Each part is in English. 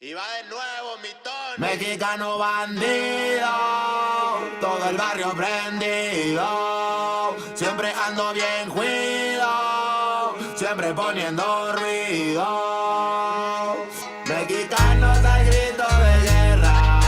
Y va de nuevo mi Tony. Mexicano bandido, todo el barrio prendido. Siempre ando bien cuido, siempre poniendo ruido. Mexicanos al grito de guerra,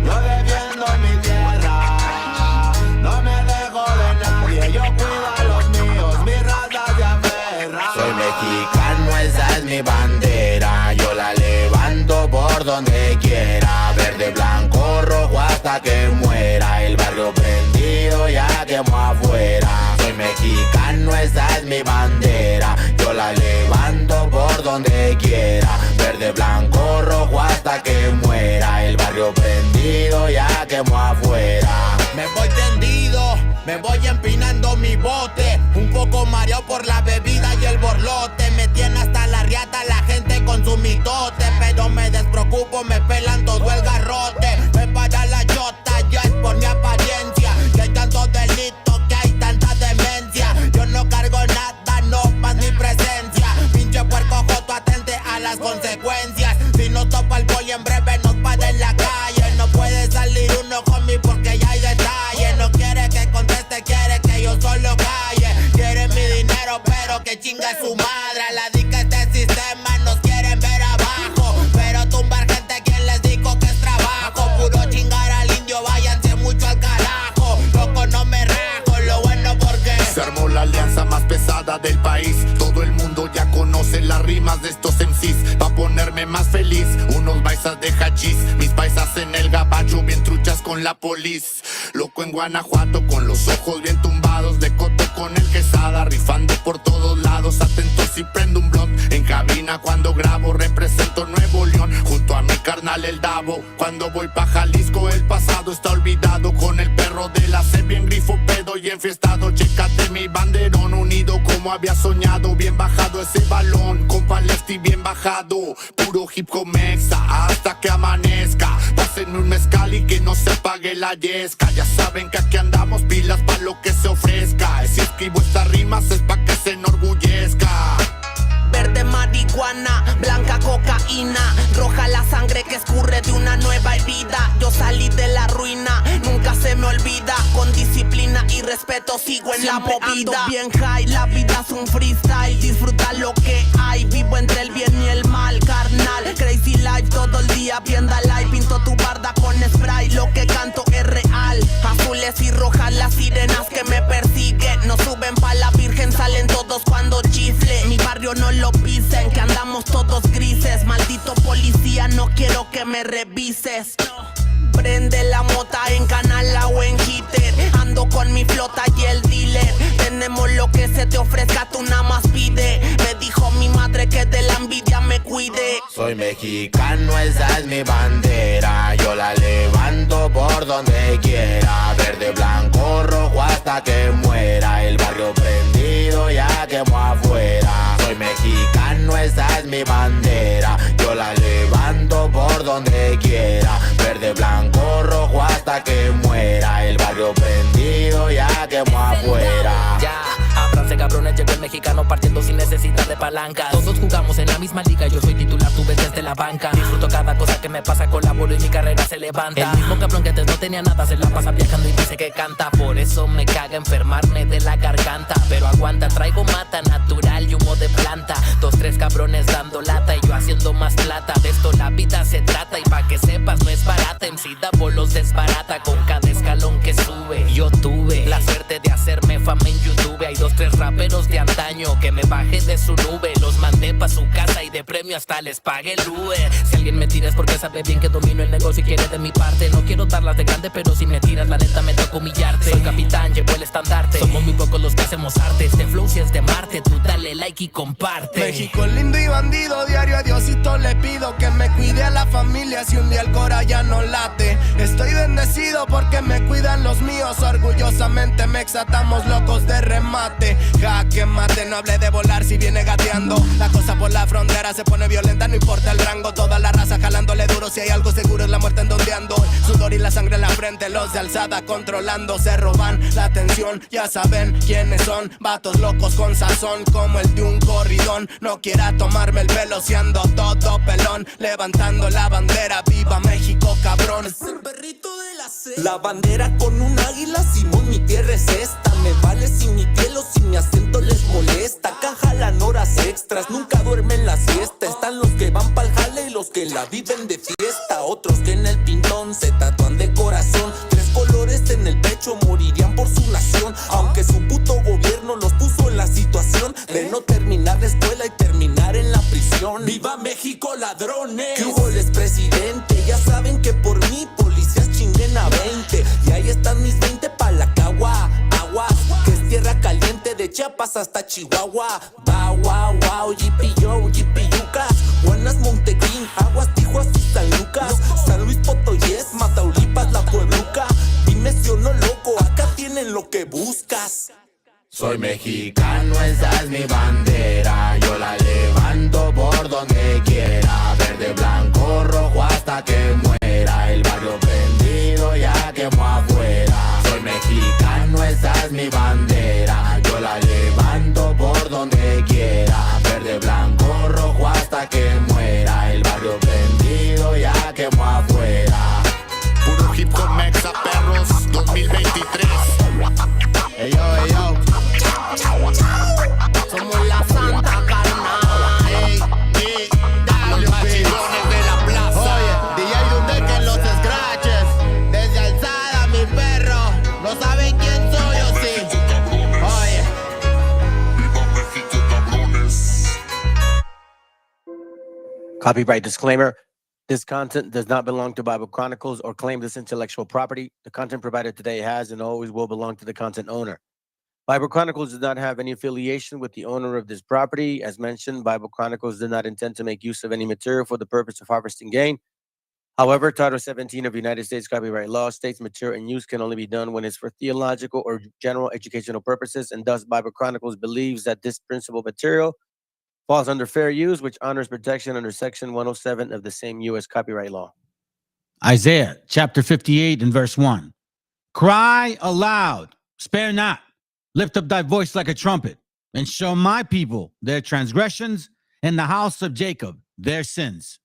yo defiendo mi tierra. No me dejo de nadie, yo cuido a los míos, mi raza se aferra. Soy mexicano, esa es mi bandera, yo la levanto por donde quiera. Verde, blanco, rojo hasta que muera. El barrio prendido ya quemó afuera. Soy mexicano, esa es mi bandera, yo la levanto por donde quiera. Verde, blanco, rojo hasta que muera. El barrio prendido ya quemó afuera. Me voy tendido, me voy empinando mi bote, un poco mareado por la bebida y el borlote. Me tiene hasta la riata la gente con su mitote, pero me despreocupo, me pelan todo el garrote. Me para la yota, ya es por mi apariencia, que hay tanto delito, que hay tanta demencia. Yo no cargo nada, no más mi presencia. Pinche puerco joto, atente a las consecuencias. Si nos topa el boy en breve nos para en la calle. No puede salir uno conmigo porque ya hay detalle. No quiere que conteste, quiere que yo solo calle. Quiere mi dinero pero que chinga su madre. A la dica este sistema nos quieren ver abajo, pero tumbar gente quien les dijo que es trabajo. Puro chingar al indio, váyanse mucho al carajo. Loco no me rajo, lo bueno porque se armó la alianza más pesada del país. Todo el mundo ya conoce las rimas de estos MCs. Pa' ponerme más feliz, unos baisas de hachís, mis paisas en el gabacho bien truchas con la polis. Loco en Guanajuato con los ojos bien tumbados, de coto con el quesada, rifando por todos lados. Atento si prendo un blunt en cabina cuando grabo, represento Nuevo León junto a mi carnal el Davo. Cuando voy pa' Jalisco el pasado está olvidado, con el perro de la C bien grifo, pedo y enfiestado. Chécate mi banderón, unido como había soñado, bien bajado ese balón, compa lefty bien bajado. Puro hip hop mexa hasta que amanezca. Pásenme un mezcal y que no se apague la yesca. Ya saben que aquí andamos pilas pa' lo que se ofrezca. Si escribo estas rimas es pa' que se enorgullezca. Verde marihuana, blanca cocaína, roja la sangre que escurre de una nueva herida. Yo salí de la ruina, nunca se me olvida. Con disciplina y respeto sigo en siempre la movida. Ando bien high, la vida es un freestyle. Disfruta lo que hay, vivo entre el bien y el mal, carnal. Crazy life todo el día, viendo live. Pinto tu barda con spray, lo que canto es real. Azules y rojas las sirenas que me persiguen. No suben pa' la virgen, salen todos cuando chifle. Mi barrio no lo pisen, que andamos todos grises. Maldito policía, no quiero que me revises. Prende la mota en canala o en hitter. Ando con mi flota y el dealer. Tenemos lo que se te ofrezca, tú nada más pide. Me dijo mi madre que de la envidia me cuide. Soy mexicano, esa es mi bandera, yo la levanto por donde quiera. Verde, blanco, rojo hasta que muera. El barrio prendido ya quemó afuera. Soy mexicano, esa es mi bandera, yo la levanto por donde quiera. Verde, blanco, rojo hasta que muera. El barrio prendido ya quemó afuera. Ya, ábranse cabrones, llegó el mexicano partiendo sin necesidad de palancas. Todos jugamos en la misma liga, yo soy titular, tú ves desde la banca. Disfruto cada cosa que me pasa, colaboro y mi carrera se levanta. El mismo cabrón que antes no tenía nada se la pasa viajando y dice que canta. Por eso me caga enfermarme de la garganta, pero aguanta, traigo mata natural y humo de planta. 2, 3 cabrones dando lata y yo haciendo más plata. De esto la vida se trata y pa' que sepas no es barata. MC da bolos desbarata con cada escalón que sube. Yo tuve la suerte de hacerme fama en YouTube. Hay 2, 3 raperos de antaño que me bajé de su nube. Los mandé pa' su casa y de premio hasta les pagué el Uber. Si alguien me tira es porque sabe bien que domino el negocio y quiere de mi parte. No quiero darlas de grande, pero si me tiras la neta me toca humillarte. Soy capitán, llevo el estandarte. Somos muy pocos los que hacemos arte. Este flow si es de Marte, tú dale like y comparte. México lindo y bandido, diario a Diosito le pido que me cuide a la familia si un día el cora ya no late. Estoy bendecido porque me cuidan los míos. Orgullosamente me exatamos locos de remate. Jaque mate, no hable de volar si viene gateando. La cosa por la frontera se pone violenta, no importa el rango. Toda la raza jalándole duro, si hay algo seguro es la muerte en donde ando. Sudor y la sangre en la frente, los de alzada controlando. Se roban la atención, ya saben quiénes son. Vatos locos con sazón como el de un corridón. No quiera tomarme el pelo si ando todo pelón. cabrón, levantando la bandera, viva México, cabrón. Es el perrito de la cesta. La bandera con un águila, Simón, mi tierra es esta. Me vale si mi piel o si mi acento les molesta. Acá jalan horas extras, nunca duermen la siesta. Están los que van pa'l jale y los que la viven de fiesta. Otros que en el pintón se tatúan de corazón. 3 colores en el pecho, morirían por su nación. Aunque su puto gobierno los puso en la situación de no terminar la escuela y terminar en la prisión. ¡Viva México, ladrones! ¿Qué hubo el expresidente? Ya saben que por mí policías chinguen a 20. Y ahí están mis 20 pa' la cagua. Aguas, que es tierra caliente de Chiapas hasta Chihuahua. Wow, wow, wow, yipi-yo, yipi-yucas. Buenas, Montegreen, Aguas, Tijuas y San Lucas. San Luis Potoyes, Mataulipas, La Puebluca. Dime si o no, loco, acá tienen lo que buscas. Soy mexicano, esa es mi bandera. Yo la levanto por donde quiera. Verde, blanco, rojo hasta que muera. El barrio prendido ya quemó afuera. Soy mexicano, esa es mi bandera. Yo la levanto por donde quiera. Verde, blanco, rojo hasta que muera. El barrio prendido ya quemó afuera. Puro hip hop mexa, perros, 2023. Ey yo, ey yo. Somos la santa carnal. Los machilones de la plaza. Oye, DJ Dundek en los scratches. Desde alzada, mi perro. No saben quién soy o sí. Oye. Copyright disclaimer. This content does not belong to Bible Chronicles or claim this intellectual property. The content provided today has and always will belong to the content owner. Bible Chronicles does not have any affiliation with the owner of this property. As mentioned, Bible Chronicles did not intend to make use of any material for the purpose of harvesting gain. However, Title 17 of United States copyright law states material and use can only be done when it's for theological or general educational purposes, and thus Bible Chronicles believes that this principal material falls under fair use, which honors protection under Section 107 of the same U.S. copyright law. Isaiah chapter 58 and verse 1. Cry aloud, spare not, lift up thy voice like a trumpet, and show my people their transgressions, and the house of Jacob their sins.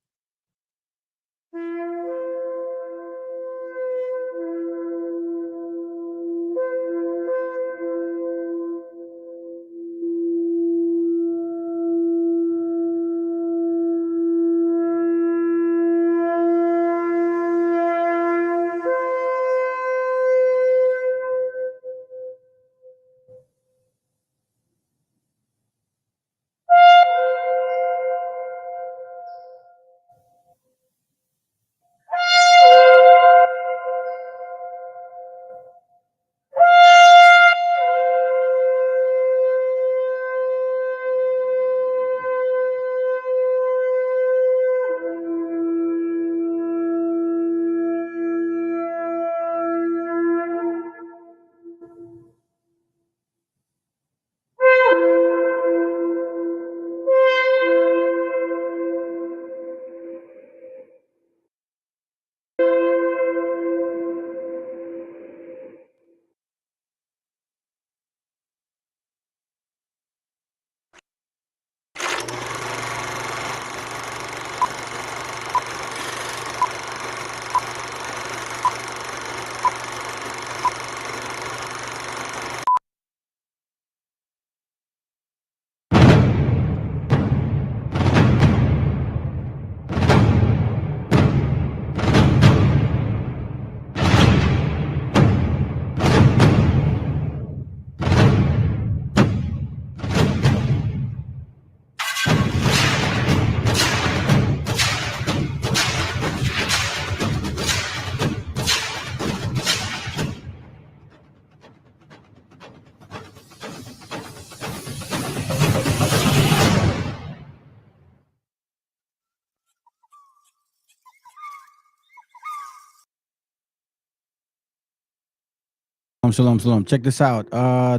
Shalom. Check this out.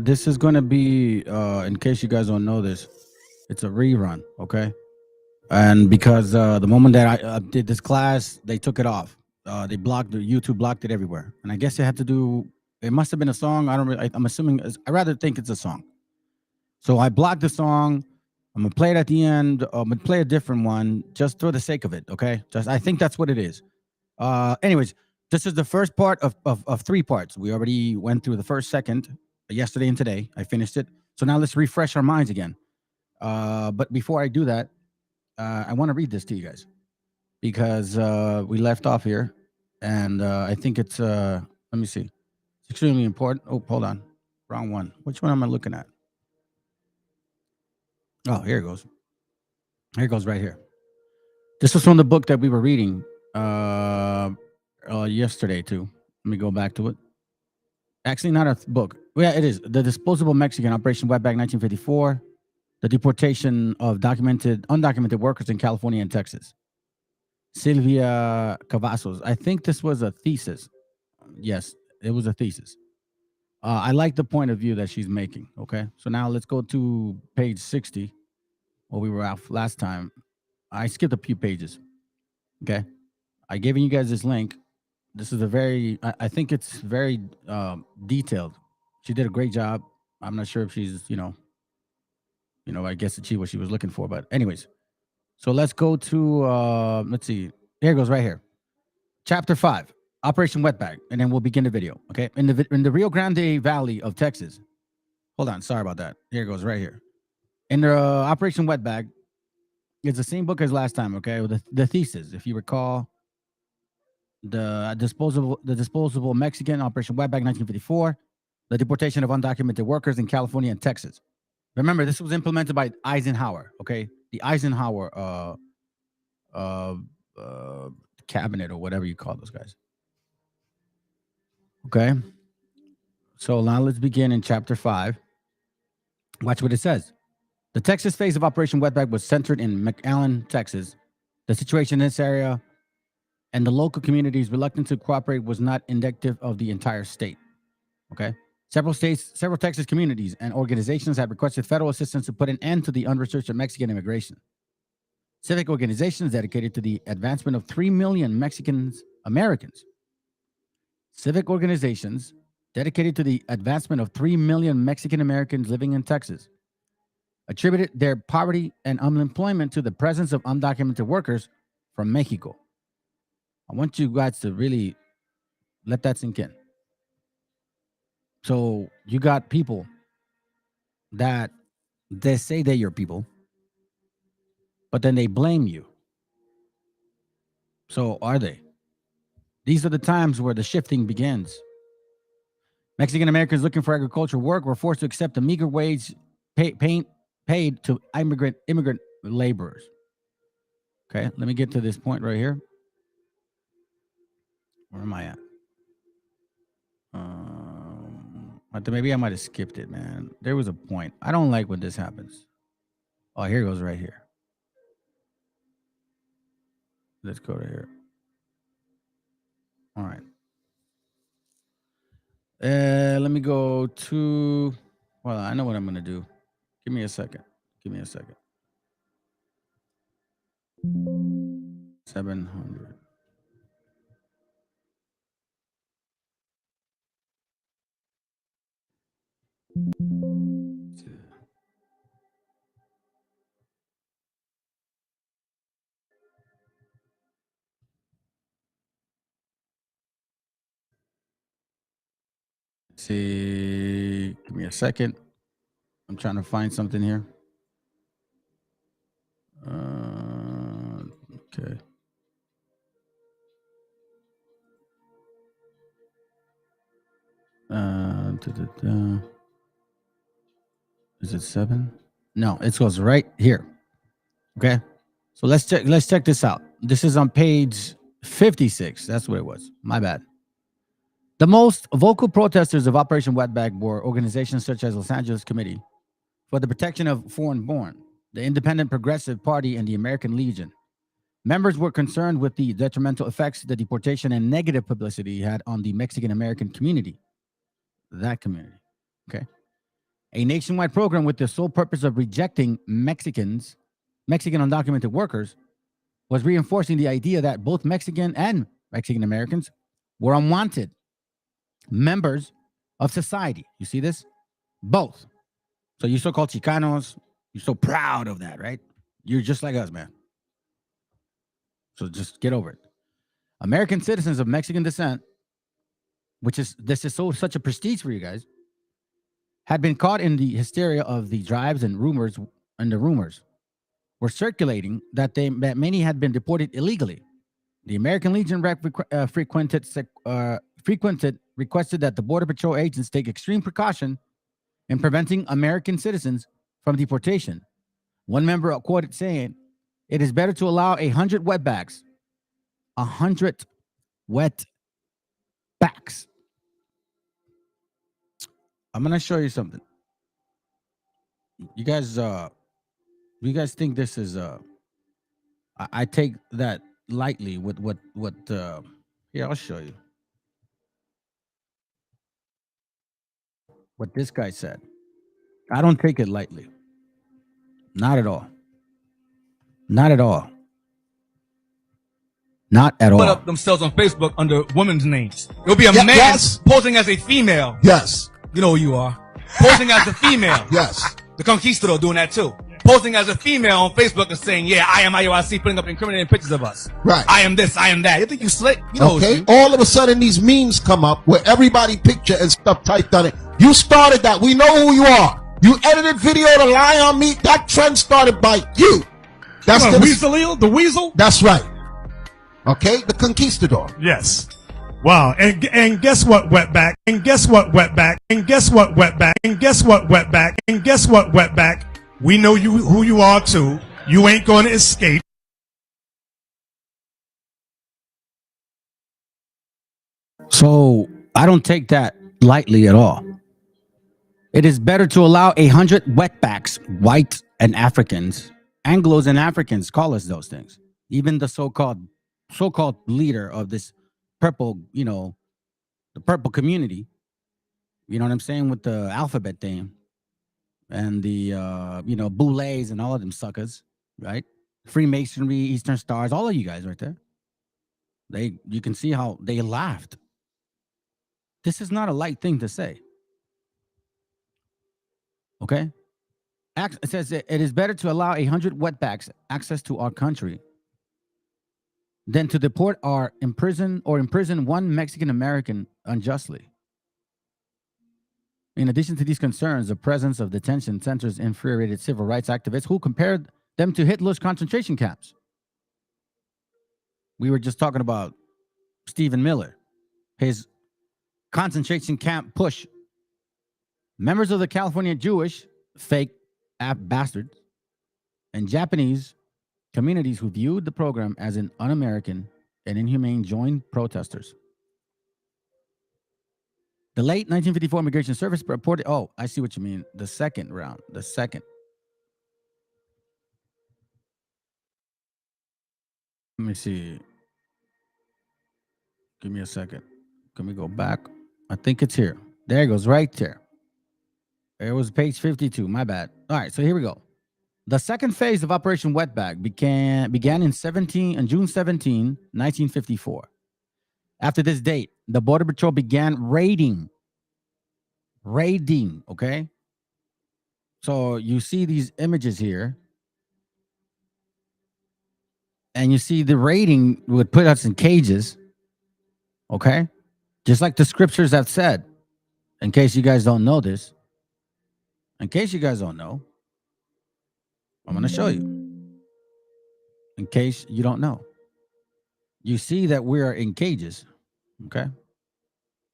This is going to be, in case you guys don't know this, it's a rerun, okay? And because the moment that I did this class, they took it off. They blocked it. YouTube blocked it everywhere. And I guess it had to do, it must have been a song. I'm assuming, I rather think it's a song. So I blocked the song. I'm gonna play it at the end. I'm gonna play a different one just for the sake of it. Okay, I think that's what it is. Anyways, this is the first part of 3 parts. We already went through the first, second, yesterday and today. I finished it. So now let's refresh our minds again. But before I do that, I want to read this to you guys because we left off here, and I think it's let me see. It's extremely important. Oh, hold on, wrong one. Which one am I looking at? Oh, here it goes. Here it goes right here. This was from the book that we were reading yesterday too. Let me go back to it. Actually, not a book. Well, yeah, it is. The Disposable Mexican, Operation Wetback 1954. The deportation of undocumented workers in California and Texas. Sylvia Cavazos. I think this was a thesis. Yes, it was a thesis. I like the point of view that she's making. Okay. So now let's go to page 60, where we were off last time. I skipped a few pages. Okay. I gave you guys this link. This is I think it's very detailed. She did a great job. I'm not sure if she's, I guess achieved what she was looking for. But anyways, so let's go to, let's see. Here it goes right here. Chapter 5, Operation Wetback. And then we'll begin the video. Okay. In the Rio Grande Valley of Texas. Hold on. Sorry about that. Here it goes right here. In the Operation Wetback, it's the same book as last time. Okay. The thesis, if you recall. The disposable Mexican, Operation Wetback 1954, the deportation of undocumented workers in California and Texas. Remember, this was implemented by Eisenhower, okay? The Eisenhower cabinet or whatever you call those guys. Okay? So now let's begin in chapter 5. Watch what it says. The Texas phase of Operation Wetback was centered in McAllen, Texas. The situation in this area and the local community's reluctance to cooperate was not indicative of the entire state. Okay. Several Texas communities and organizations had requested federal assistance to put an end to the unrestricted Mexican immigration. Civic organizations dedicated to the advancement of 3 million Americans. Civic organizations dedicated to the advancement of 3 million Mexican Americans living in Texas attributed their poverty and unemployment to the presence of undocumented workers from Mexico. I want you guys to really let that sink in. So you got people that they say they're your people, but then they blame you. So are they? These are the times where the shifting begins. Mexican Americans looking for agricultural work were forced to accept a meager wage paid to immigrant laborers. Okay, let me get to this point right here. Where am I at? Maybe I might have skipped it, man. There was a point. I don't like when this happens. Oh, here it goes right here. Let's go right here. All right. Let me go to, well, I know what I'm going to do. Give me a second. 700. See, give me a second. I'm trying to find something here. Okay. Is it 7? No, it goes right here. Okay. So let's check this out. This is on page 56. That's what it was. My bad. The most vocal protesters of Operation Wetback were organizations such as Los Angeles Committee for the Protection of Foreign Born, the Independent Progressive Party, and the American Legion. Members were concerned with the detrimental effects the deportation and negative publicity had on the Mexican American community. That community. Okay. A nationwide program with the sole purpose of rejecting Mexican undocumented workers was reinforcing the idea that both Mexican and Mexican Americans were unwanted members of society. You see this? Both. So you so-called Chicanos, You're so proud of that, right? You're just like us, man. So just get over it. American citizens of Mexican descent, this is such a prestige for you guys, had been caught in the hysteria of the drives and rumors, and the rumors were circulating that many had been deported illegally. The American Legion requested that the Border Patrol agents take extreme precaution in preventing American citizens from deportation. One member quoted saying, "It is better to allow 100 wetbacks, 100 wetbacks." I'm gonna show you something. You guys think this is I take that lightly with what here, I'll show you what this guy said. I don't take it lightly. Not at all. Not at all. Not at all. Put up themselves on Facebook under women's names. It'll be a man posing as a female. Yes. You know who you are. Posing as a female. Yes. The Conquistador doing that too. Posing as a female on Facebook and saying, yeah, I am IOIC, putting up incriminating pictures of us. Right. I am this, I am that. You think you slick? You know okay. All of a sudden these memes come up where everybody picture and stuff typed on it. You started that. We know who you are. You edited video to lie on me. That trend started by you. That's the Weasel. The Weasel? That's right. Okay, the Conquistador. Yes. Wow. And guess what, wetback? And guess what, wetback? And guess what, wetback? And guess what, wetback? And guess what, wetback? We know who you are too. You ain't going to escape. So I don't take that lightly at all. It is better to allow 100 wetbacks, white and Africans, Anglos and Africans call us those things. Even the so-called leader of this purple, the purple community, you know what I'm saying, with the alphabet thing and the, boulets and all of them suckers, right? Freemasonry, Eastern Stars, all of you guys right there. You can see how they laughed. This is not a light thing to say. Okay? It says it is better to allow 100 wetbacks access to our country than to deport or imprison one Mexican American unjustly. In addition to these concerns, the presence of detention centers infuriated civil rights activists who compared them to Hitler's concentration camps. We were just talking about Stephen Miller, his concentration camp push. Members of the California Jewish, fake bastards, and Japanese communities who viewed the program as an un-American and inhumane joined protesters. The late 1954 Immigration Service reported, oh, I see what you mean. The second round. Let me see. Give me a second. Can we go back? I think it's here. There it goes, right there. It was page 52. My bad. All right, so here we go. The second phase of Operation Wetback began on June 17, 1954. After this date, the Border Patrol began raiding, okay? So you see these images here, and you see the raiding would put us in cages, okay? Just like the scriptures have said, in case you guys don't know this. In case you guys don't know, I'm going to show you. In case you don't know. You see that we are in cages, okay?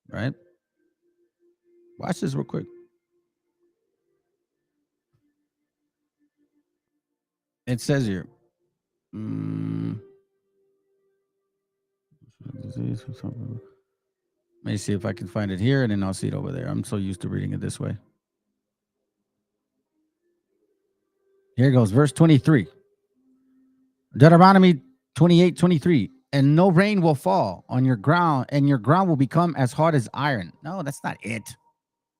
Right? Watch this real quick. It says here. Let me see if I can find it here, and then I'll see it over there. I'm so used to reading it this way. Here goes, verse 23. Deuteronomy 28:23. And no rain will fall on your ground, and your ground will become as hard as iron. No, that's not it.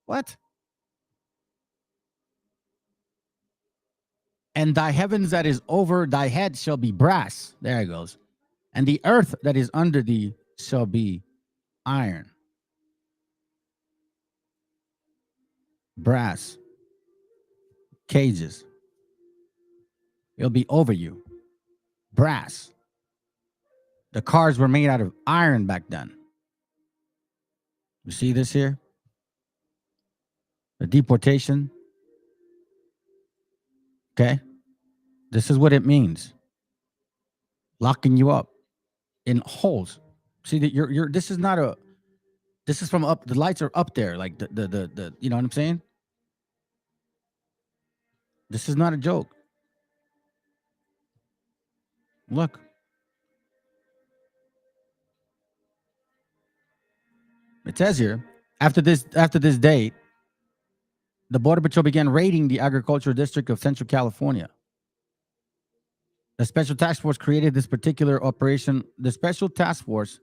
What? And thy heavens that is over thy head shall be brass. There it goes. And the earth that is under thee shall be iron. Brass. Cages. It'll be over you. Brass. The cars were made out of iron back then. You see this here? The deportation. Okay. This is what it means. Locking you up in holes. See that you're this is not a, this is from up, the lights are up there, like the you know what I'm saying? This is not a joke. Look. It says here, after this date, the Border Patrol began raiding the agricultural district of Central California. The Special Task Force created this particular operation. The Special Task Force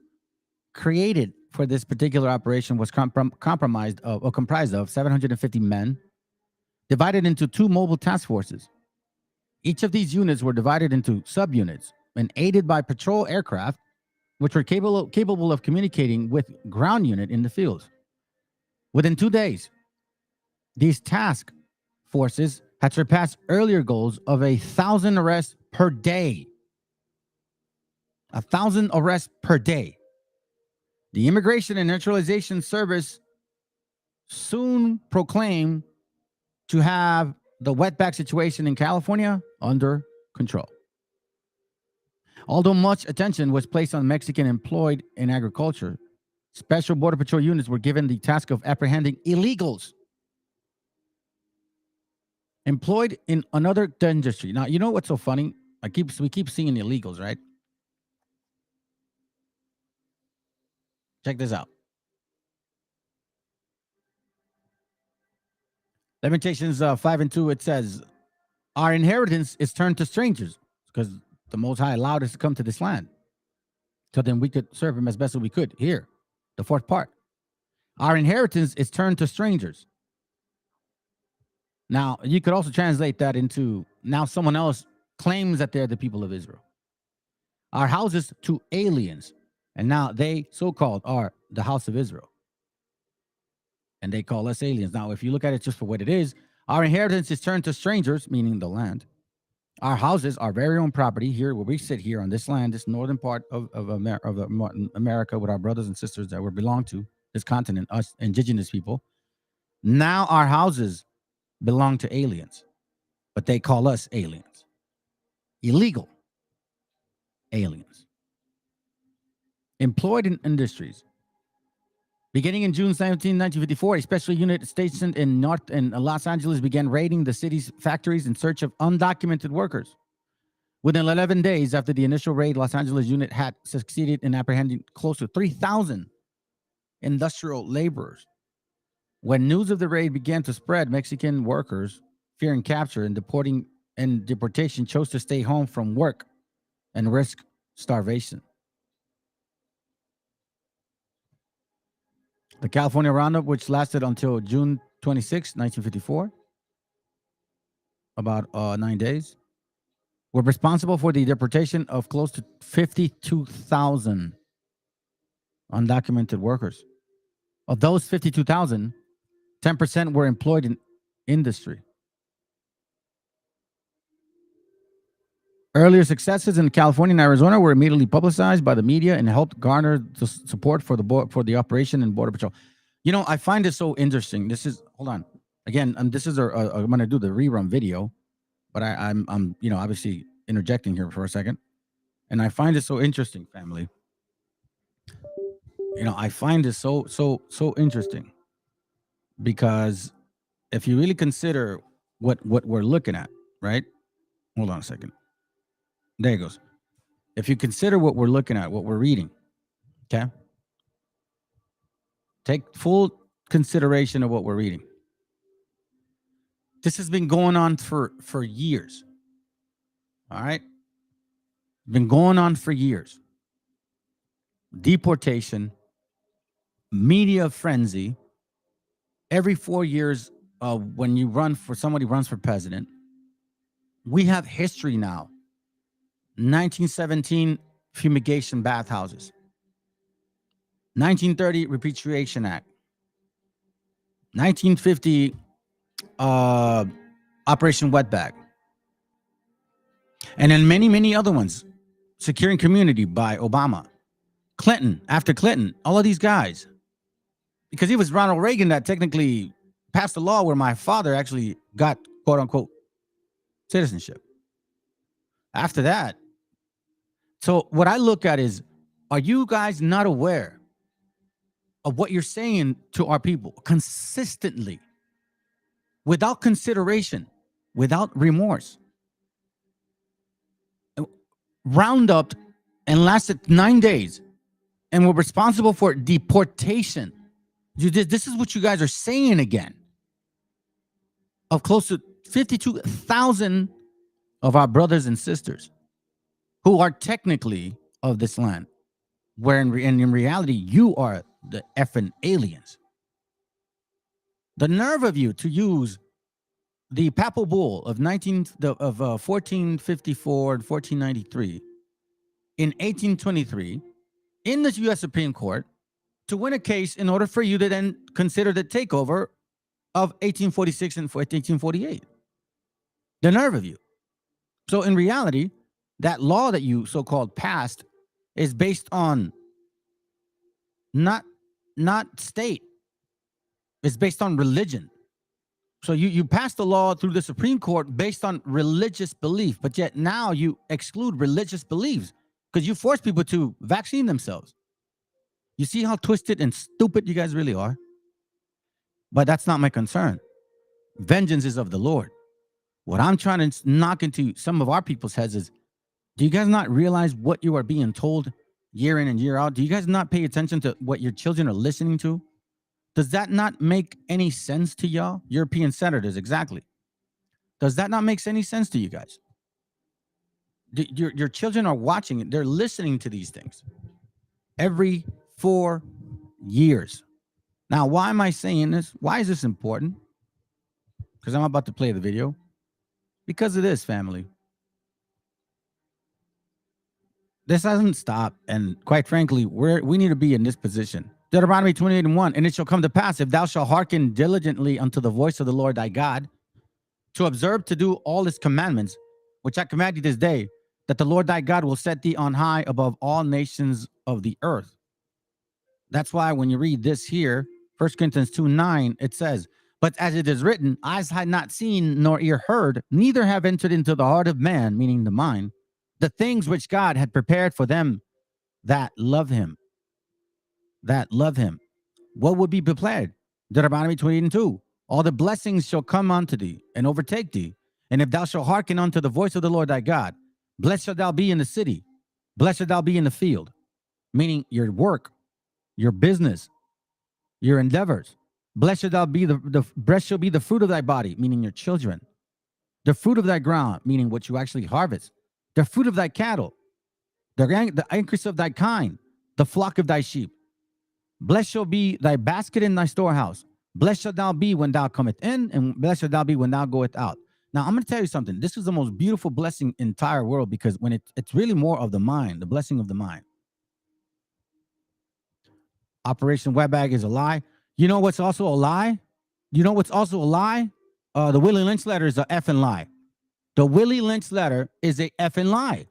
created for this particular operation was comprised of 750 men, divided into 2 mobile task forces. Each of these units were divided into subunits and aided by patrol aircraft, which were capable of communicating with ground unit in the fields. Within 2 days, these task forces had surpassed earlier goals of 1,000 arrests per day. 1,000 arrests per day. The Immigration and Naturalization Service soon proclaimed to have the wetback situation in California under control. Although much attention was placed on Mexican employed in agriculture, special Border Patrol units were given the task of apprehending illegals employed in another industry. Now, you know what's so funny? We keep seeing illegals, right? Check this out. Lamentations 5 and 2, it says, our inheritance is turned to strangers, because the Most High allowed us to come to this land. So then we could serve him as best as we could. Here, the 4th part. Our inheritance is turned to strangers. Now, you could also translate that into, now someone else claims that they're the people of Israel. Our houses to aliens. And now they, so-called, are the house of Israel. And they call us aliens. Now, if you look at it just for what it is, our inheritance is turned to strangers, meaning the land. Our houses, our very own property here, where we sit here on this land, this northern part of America with our brothers and sisters that we belong to, this continent, us indigenous people. Now our houses belong to aliens, but they call us aliens. Illegal aliens. Employed in industries. Beginning in June 17, 1954, a special unit stationed in Los Angeles began raiding the city's factories in search of undocumented workers. Within 11 days after the initial raid, Los Angeles unit had succeeded in apprehending close to 3,000 industrial laborers. When news of the raid began to spread, Mexican workers, fearing capture and deportation, chose to stay home from work and risk starvation. The California Roundup, which lasted until June 26, 1954, about 9 days, were responsible for the deportation of close to 52,000 undocumented workers. Of those 52,000, 10% were employed in industry. Earlier successes in California and Arizona were immediately publicized by the media and helped garner the support for the operation and Border Patrol. You know, I find this so interesting. This is, hold on, again, this is I'm going to do the rerun video, but I'm obviously interjecting here for a second, and I find it so interesting, family. You know, I find this so interesting because if you really consider what we're looking at, right? Hold on a second. There it goes. If you consider what we're looking at, what we're reading, okay? Take full consideration of what we're reading. This has been going on for years. All right? Been going on for years. Deportation, media frenzy. Every 4 years, when somebody runs for president, we have history now. 1917 fumigation bathhouses. 1930 Repatriation Act. 1950 Operation Wetback. And then many, many other ones. Securing Community by Obama. Clinton, after Clinton, all of these guys. Because it was Ronald Reagan that technically passed a law where my father actually got, quote unquote, citizenship. After that, so what I look at is, are you guys not aware of what you're saying to our people consistently, without consideration, without remorse? Round up and lasted 9 days and were responsible for deportation. This is what you guys are saying again. Of close to 52,000 of our brothers and sisters who are technically of this land, where in reality, you are the effing aliens. The nerve of you to use the papal bull of 1454 and 1493 in 1823 in the U.S. Supreme Court to win a case in order for you to then consider the takeover of 1846 and 1848. The nerve of you. So in reality, that law that you so-called passed is based on not state. It's based on religion. So you passed the law through the Supreme Court based on religious belief, but yet now you exclude religious beliefs because you force people to vaccine themselves. You see how twisted and stupid you guys really are? But that's not my concern. Vengeance is of the Lord. What I'm trying to knock into some of our people's heads is, do you guys not realize what you are being told year in and year out? Do you guys not pay attention to what your children are listening to? Does that not make any sense to y'all? European senators, exactly. Does that not make any sense to you guys? Your children are watching it. They're listening to these things every 4 years. Now, why am I saying this? Why is this important? Because I'm about to play the video. Because of this, family. This hasn't stopped. And quite frankly, we need to be in this position. Deuteronomy 28:1, and it shall come to pass, if thou shalt hearken diligently unto the voice of the Lord thy God, to observe to do all his commandments, which I command thee this day, that the Lord thy God will set thee on high above all nations of the earth. That's why when you read this here, 1 Corinthians 2:9, it says, but as it is written, eyes had not seen nor ear heard, neither have entered into the heart of man, meaning the mind, the things which God had prepared for them that love him. That love him. What would be prepared? Deuteronomy 28:2. All the blessings shall come unto thee and overtake thee. And if thou shalt hearken unto the voice of the Lord thy God, blessed shalt thou be in the city, blessed shalt thou be in the field. Meaning your work, your business, your endeavors. Blessed shall thou be blessed shall be the fruit of thy body, meaning your children. The fruit of thy ground, meaning what you actually harvest. The fruit of thy cattle, the increase of thy kind, the flock of thy sheep. Blessed shall be thy basket in thy storehouse. Blessed shalt thou be when thou cometh in, and blessed shalt thou be when thou goeth out. Now, I'm going to tell you something. This is the most beautiful blessing in the entire world, because when it's really more of the mind, the blessing of the mind. Operation Wetback is a lie. You know what's also a lie? You know what's also a lie? The Willie Lynch letter is a effing lie. The Willie Lynch letter is a effing lie.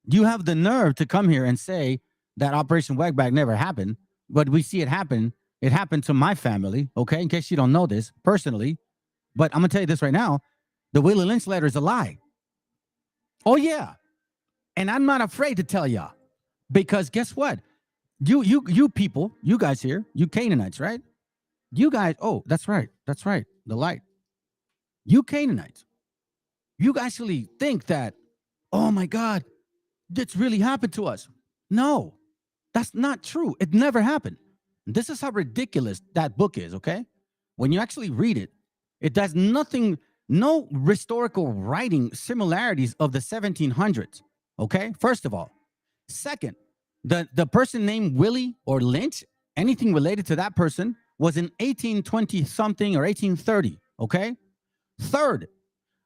You have the nerve to come here and say that Operation Wetback never happened. But we see it happen. It happened to my family, okay? In case you don't know this personally. But I'm going to tell you this right now. The Willie Lynch letter is a lie. Oh, yeah. And I'm not afraid to tell y'all. Because guess what? You people, you guys here, you Canaanites, right? You guys, oh, that's right. That's right. The light. You Canaanites. You actually think that, oh, my God, this really happened to us. No. That's not true. It never happened. This is how ridiculous that book is, okay? When you actually read it, it does nothing, no historical writing similarities of the 1700s, okay? First of all. Second, the person named Willie or Lynch, anything related to that person, was in 1820-something or 1830, okay? Third,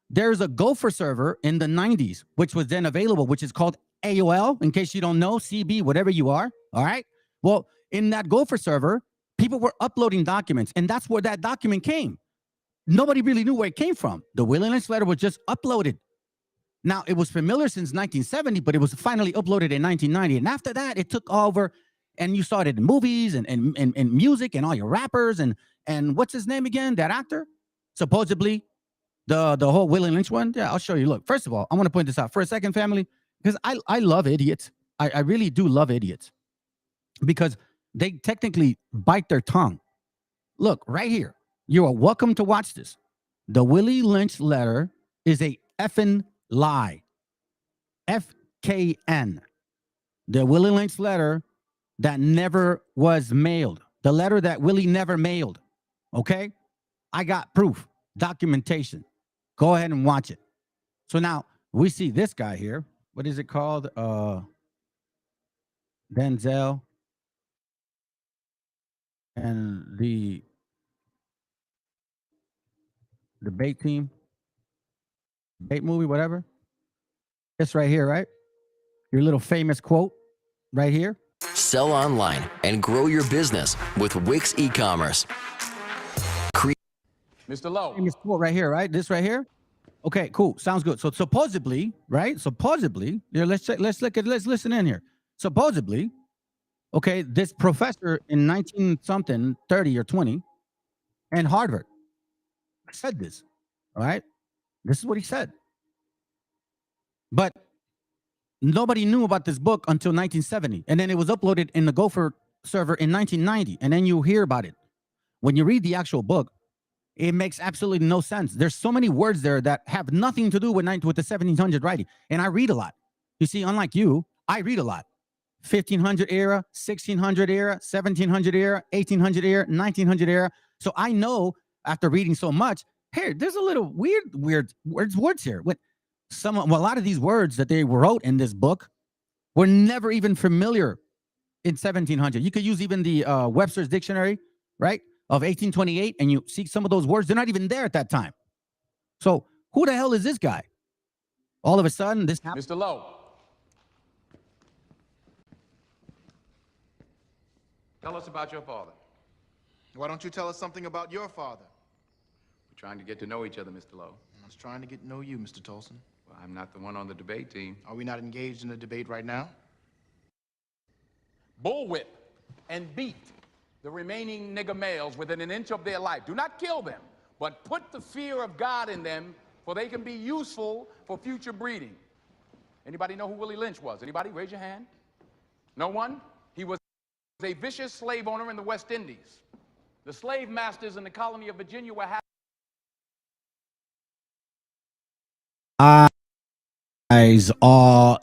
there's a Gopher server in the 90s, which was then available, which is called AOL, in case you don't know, CB, whatever you are, all right? Well, in that Gopher server, people were uploading documents, and that's where that document came. Nobody really knew where it came from. The Willie Lynch letter was just uploaded. Now, it was familiar since 1970, but it was finally uploaded in 1990. And after that, it took over, and you saw it in movies and music and all your rappers and what's his name again? That actor? Supposedly, the whole Willie Lynch one. Yeah, I'll show you. Look, first of all, I want to point this out for a second, family, because I love idiots. I really do love idiots because they technically bite their tongue. Look, right here. You are welcome to watch this. The Willie Lynch letter is a effing lie. FKN. The Willie Lynch letter that never was mailed. The letter that Willie never mailed. Okay? I got proof, documentation. Go ahead and watch it. So now we see this guy here. What is it called? Denzel and the debate team, debate movie, whatever. This right here, right? Your little famous quote right here. Sell online and grow your business with Wix e-commerce. Mr. Lowe. Famous quote right here, right? This right here. Okay, cool. Sounds good. So supposedly, right? Supposedly, here, let's listen in here. Supposedly, okay, this professor in 19-something, 30 or 20, and Harvard said this, all right? This is what he said. But nobody knew about this book until 1970. And then it was uploaded in the Gopher server in 1990. And then you hear about it. When you read the actual book, it makes absolutely no sense. There's so many words there that have nothing to do with the 1700 writing. And I read a lot. You see, unlike you, I read a lot. 1500 era, 1600 era, 1700 era, 1800 era, 1900 era. So I know after reading so much, here, there's a little weird words here. A lot of these words that they wrote in this book were never even familiar in 1700. You could use even the Webster's Dictionary, right, of 1828, and you see some of those words, they're not even there at that time. So who the hell is this guy? All of a sudden, this happened. Mr. Lowe. Tell us about your father. Why don't you tell us something about your father? We're trying to get to know each other, Mr. Lowe. I was trying to get to know you, Mr. Tolson. Well, I'm not the one on the debate team. Are we not engaged in a debate right now? Bullwhip and beat the remaining nigger males within an inch of their life. Do not kill them, but put the fear of God in them, for they can be useful for future breeding. Anybody know who Willie Lynch was? Anybody? Raise your hand. No one? He was a vicious slave owner in the West Indies. The slave masters in the colony of Virginia were All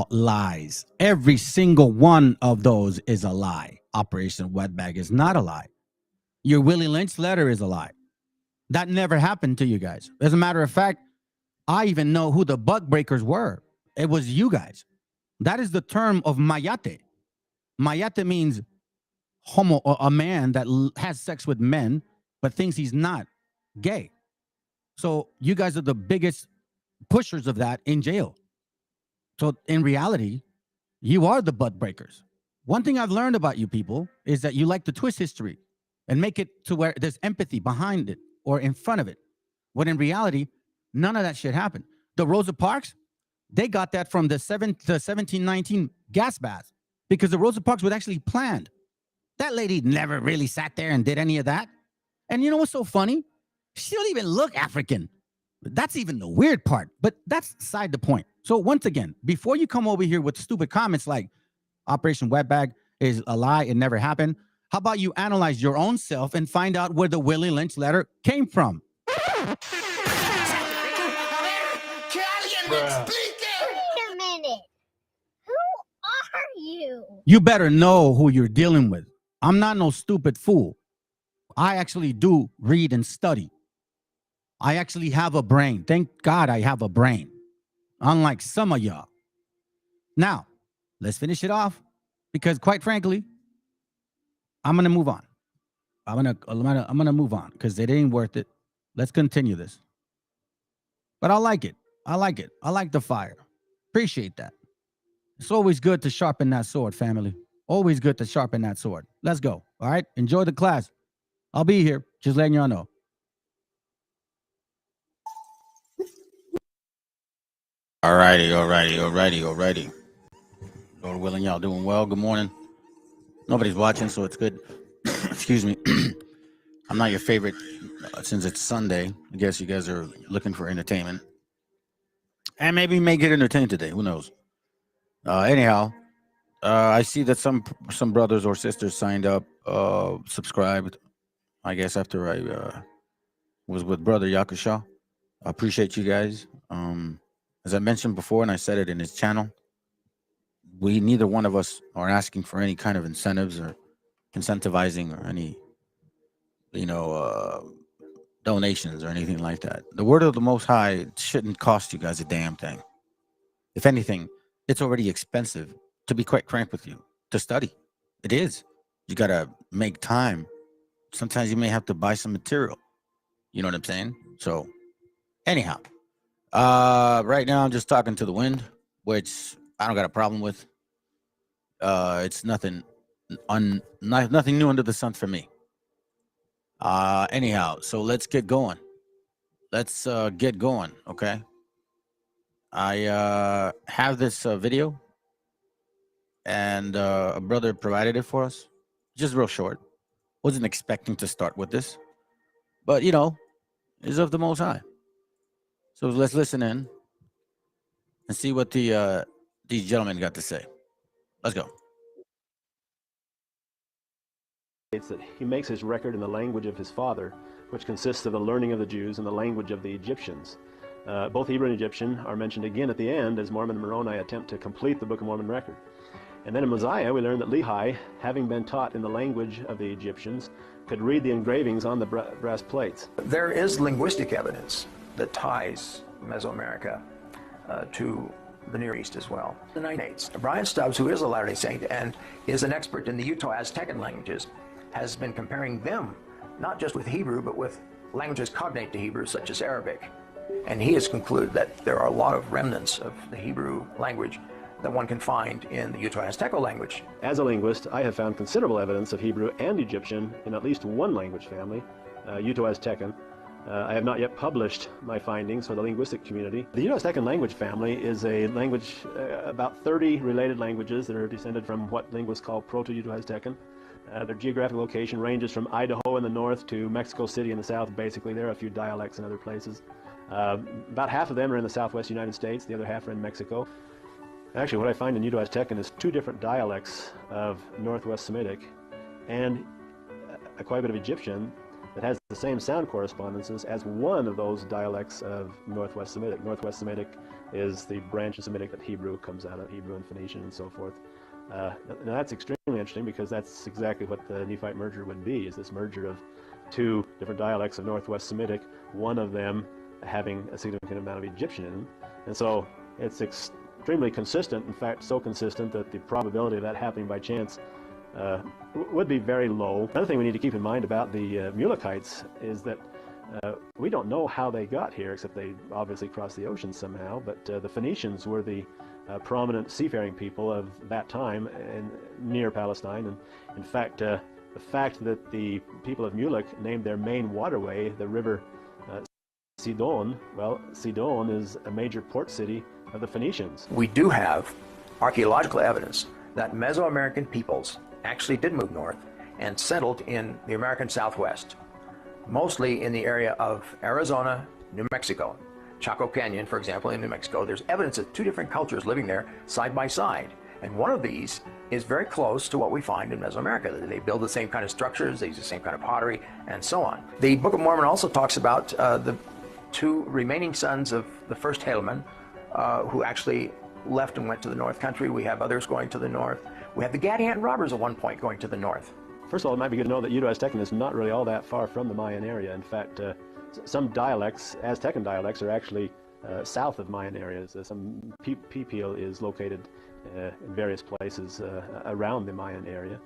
lies. Every single one of those is a lie. Operation Wetbag is not a lie. Your Willie Lynch letter is a lie. That never happened to you guys. As a matter of fact, I even know who the buck breakers were. It was you guys. That is the term of mayate. Mayate means homo, a man that has sex with men, but thinks he's not gay. So you guys are the biggest pushers of that in jail. So in reality, you are the butt breakers. One thing I've learned about you people is that you like to twist history and make it to where there's empathy behind it or in front of it. When in reality, none of that shit happened. The Rosa Parks, they got that from the 1719 gas bath because the Rosa Parks was actually planned. That lady never really sat there and did any of that. And you know what's so funny? She don't even look African. That's even the weird part, but that's beside the point. So once again, before you come over here with stupid comments like Operation Wetbag is a lie, it never happened, how about you analyze your own self and find out where the Willie Lynch letter came from? Wait a minute. Who are you? You better know who you're dealing with. I'm not no stupid fool. I actually do read and study. I actually have a brain. Thank God I have a brain. Unlike some of y'all. Now, let's finish it off because quite frankly, I'm going to move on. I'm going to move on because it ain't worth it. Let's continue this. But I like it. I like it. I like the fire. Appreciate that. It's always good to sharpen that sword, family. Always good to sharpen that sword. Let's go. All right. Enjoy the class. I'll be here. Just letting y'all know. Alrighty. Lord willing, y'all doing well. Good morning. Nobody's watching, so it's good. Excuse me. I'm not your favorite since it's Sunday. I guess you guys are looking for entertainment. And maybe you may get entertained today. Who knows? Anyhow, I see that some brothers or sisters signed up, subscribed, I guess, after I was with Brother Yakusha. I appreciate you guys. As I mentioned before, and I said it in his channel, neither one of us are asking for any kind of incentives or incentivizing or any, donations or anything like that. The word of the Most High shouldn't cost you guys a damn thing. If anything, it's already expensive, to be quite frank with you, to study. It is. You got to make time. Sometimes you may have to buy some material. You know what I'm saying? So, anyhow, right now I'm just talking to the wind, which I don't got a problem with. It's nothing new under the sun for me. Anyhow, so let's get going. Okay? I have this video, and a brother provided it for us. Just real short. Wasn't expecting to start with this, but is of the Most High. So let's listen in and see what these gentlemen got to say. Let's go. That he makes his record in the language of his father, which consists of the learning of the Jews and the language of the Egyptians. Both Hebrew and Egyptian are mentioned again at the end as Mormon and Moroni attempt to complete the Book of Mormon record. And then in Mosiah, we learn that Lehi, having been taught in the language of the Egyptians, could read the engravings on the brass plates. There is linguistic evidence that ties Mesoamerica to the Near East as well. The Ninedates. Brian Stubbs, who is a Latter-day Saint and is an expert in the Uto-Aztecan languages, has been comparing them not just with Hebrew, but with languages cognate to Hebrew, such as Arabic. And he has concluded that there are a lot of remnants of the Hebrew language that one can find in the Uto-Azteco language. As a linguist, I have found considerable evidence of Hebrew and Egyptian in at least one language family, Uto-Aztecan. I have not yet published my findings for the linguistic community. The Uto-Aztecan language family is a language, about 30 related languages that are descended from what linguists call Proto-Uto-Aztecan. Their geographic location ranges from Idaho in the north to Mexico City in the south, basically. There are a few dialects in other places. About half of them are in the southwest United States, the other half are in Mexico. Actually, what I find in Uto-Aztecan is two different dialects of Northwest Semitic and quite a bit of Egyptian that has the same sound correspondences as one of those dialects of Northwest Semitic. Northwest Semitic is the branch of Semitic that Hebrew comes out of, Hebrew and Phoenician and so forth. Now that's extremely interesting because that's exactly what the Nephite merger would be, is this merger of two different dialects of Northwest Semitic, one of them having a significant amount of Egyptian in them. And so it's extremely consistent, in fact so consistent that the probability of that happening by chance would be very low. Another thing we need to keep in mind about the Mulekites is that we don't know how they got here, except they obviously crossed the ocean somehow, but the Phoenicians were the prominent seafaring people of that time near Palestine. And in fact, the fact that the people of Mulek named their main waterway the river Sidon, well, Sidon is a major port city of the Phoenicians. We do have archaeological evidence that Mesoamerican peoples actually did move north and settled in the American Southwest, mostly in the area of Arizona, New Mexico. Chaco Canyon, for example, in New Mexico, there's evidence of two different cultures living there side by side. And one of these is very close to what we find in Mesoamerica. They build the same kind of structures, they use the same kind of pottery, and so on. The Book of Mormon also talks about the two remaining sons of the first Helaman, who actually left and went to the North Country. We have others going to the north. We have the Gadianton robbers at one point going to the north. First of all, it might be good to know that Uto-Aztecan is not really all that far from the Mayan area. In fact, some dialects, Aztecan dialects, are actually south of Mayan areas. Some Pipil is located in various places around the Mayan area.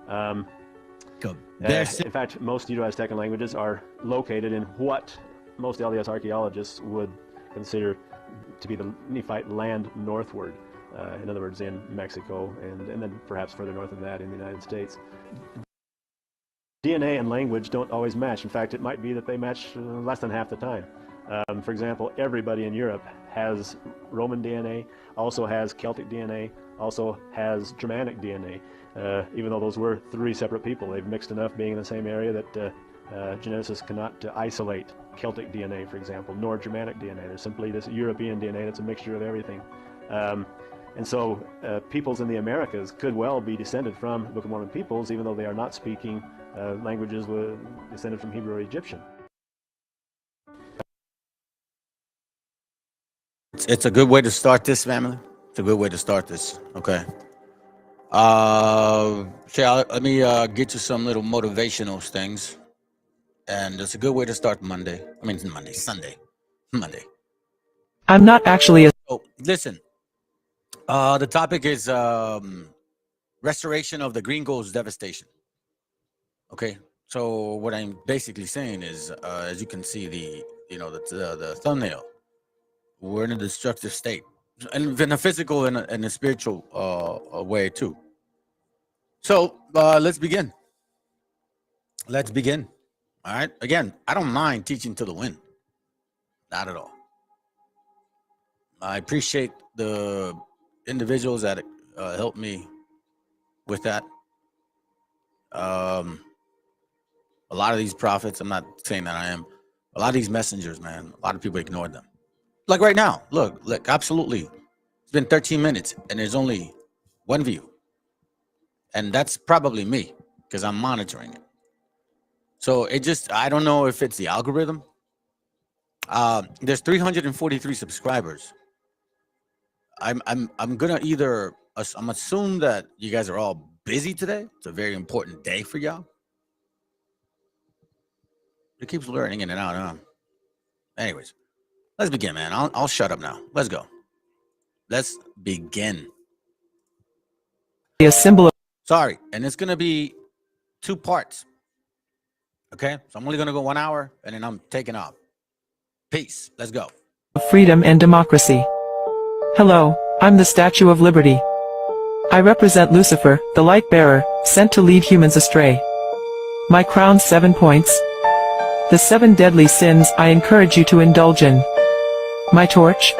In fact, most Uto-Aztecan languages are located in what most LDS archaeologists would consider to be the Nephite land northward. In other words, in Mexico and then perhaps further north than that in the United States. DNA and language don't always match. In fact, it might be that they match less than half the time. For example, everybody in Europe has Roman DNA, also has Celtic DNA, also has Germanic DNA. Even though those were three separate people, they've mixed enough being in the same area that geneticists cannot isolate Celtic DNA, for example, nor Germanic DNA. There's simply this European DNA that's a mixture of everything. And so peoples in the Americas could well be descended from Book of Mormon peoples, even though they are not speaking languages descended from Hebrew or Egyptian. It's a good way to start this, family. It's a good way to start this. Okay. Let me get you some little motivational things. And it's a good way to start Sunday. I'm not actually a... Oh, listen. The topic is restoration of the Gringos devastation. Okay. So what I'm basically saying is, as you can see, the thumbnail, we're in a destructive state, and in a physical and a spiritual way too. So let's begin. Let's begin. All right. Again, I don't mind teaching to the wind. Not at all. I appreciate the individuals that helped me with that. A lot of these prophets, I'm not saying that I am. A lot of these messengers, man, a lot of people ignored them. Like right now, look, absolutely. It's been 13 minutes and there's only one view. And that's probably me because I'm monitoring it. So I don't know if it's the algorithm. There's 343 subscribers. I'm gonna I'm assume that you guys are all busy today. It's a very important day for y'all. It keeps learning in and out, huh? Anyways, let's begin, man. I'll shut up now. Let's go. Let's begin. A symbol of... Sorry, and it's gonna be 2 parts. Okay, so I'm only gonna go 1 hour, and then I'm taking off. Peace. Let's go. Freedom and democracy. Hello, I'm the Statue of Liberty. I represent Lucifer, the light bearer, sent to lead humans astray. My crown's 7 points. The 7 deadly sins I encourage you to indulge in. My torch?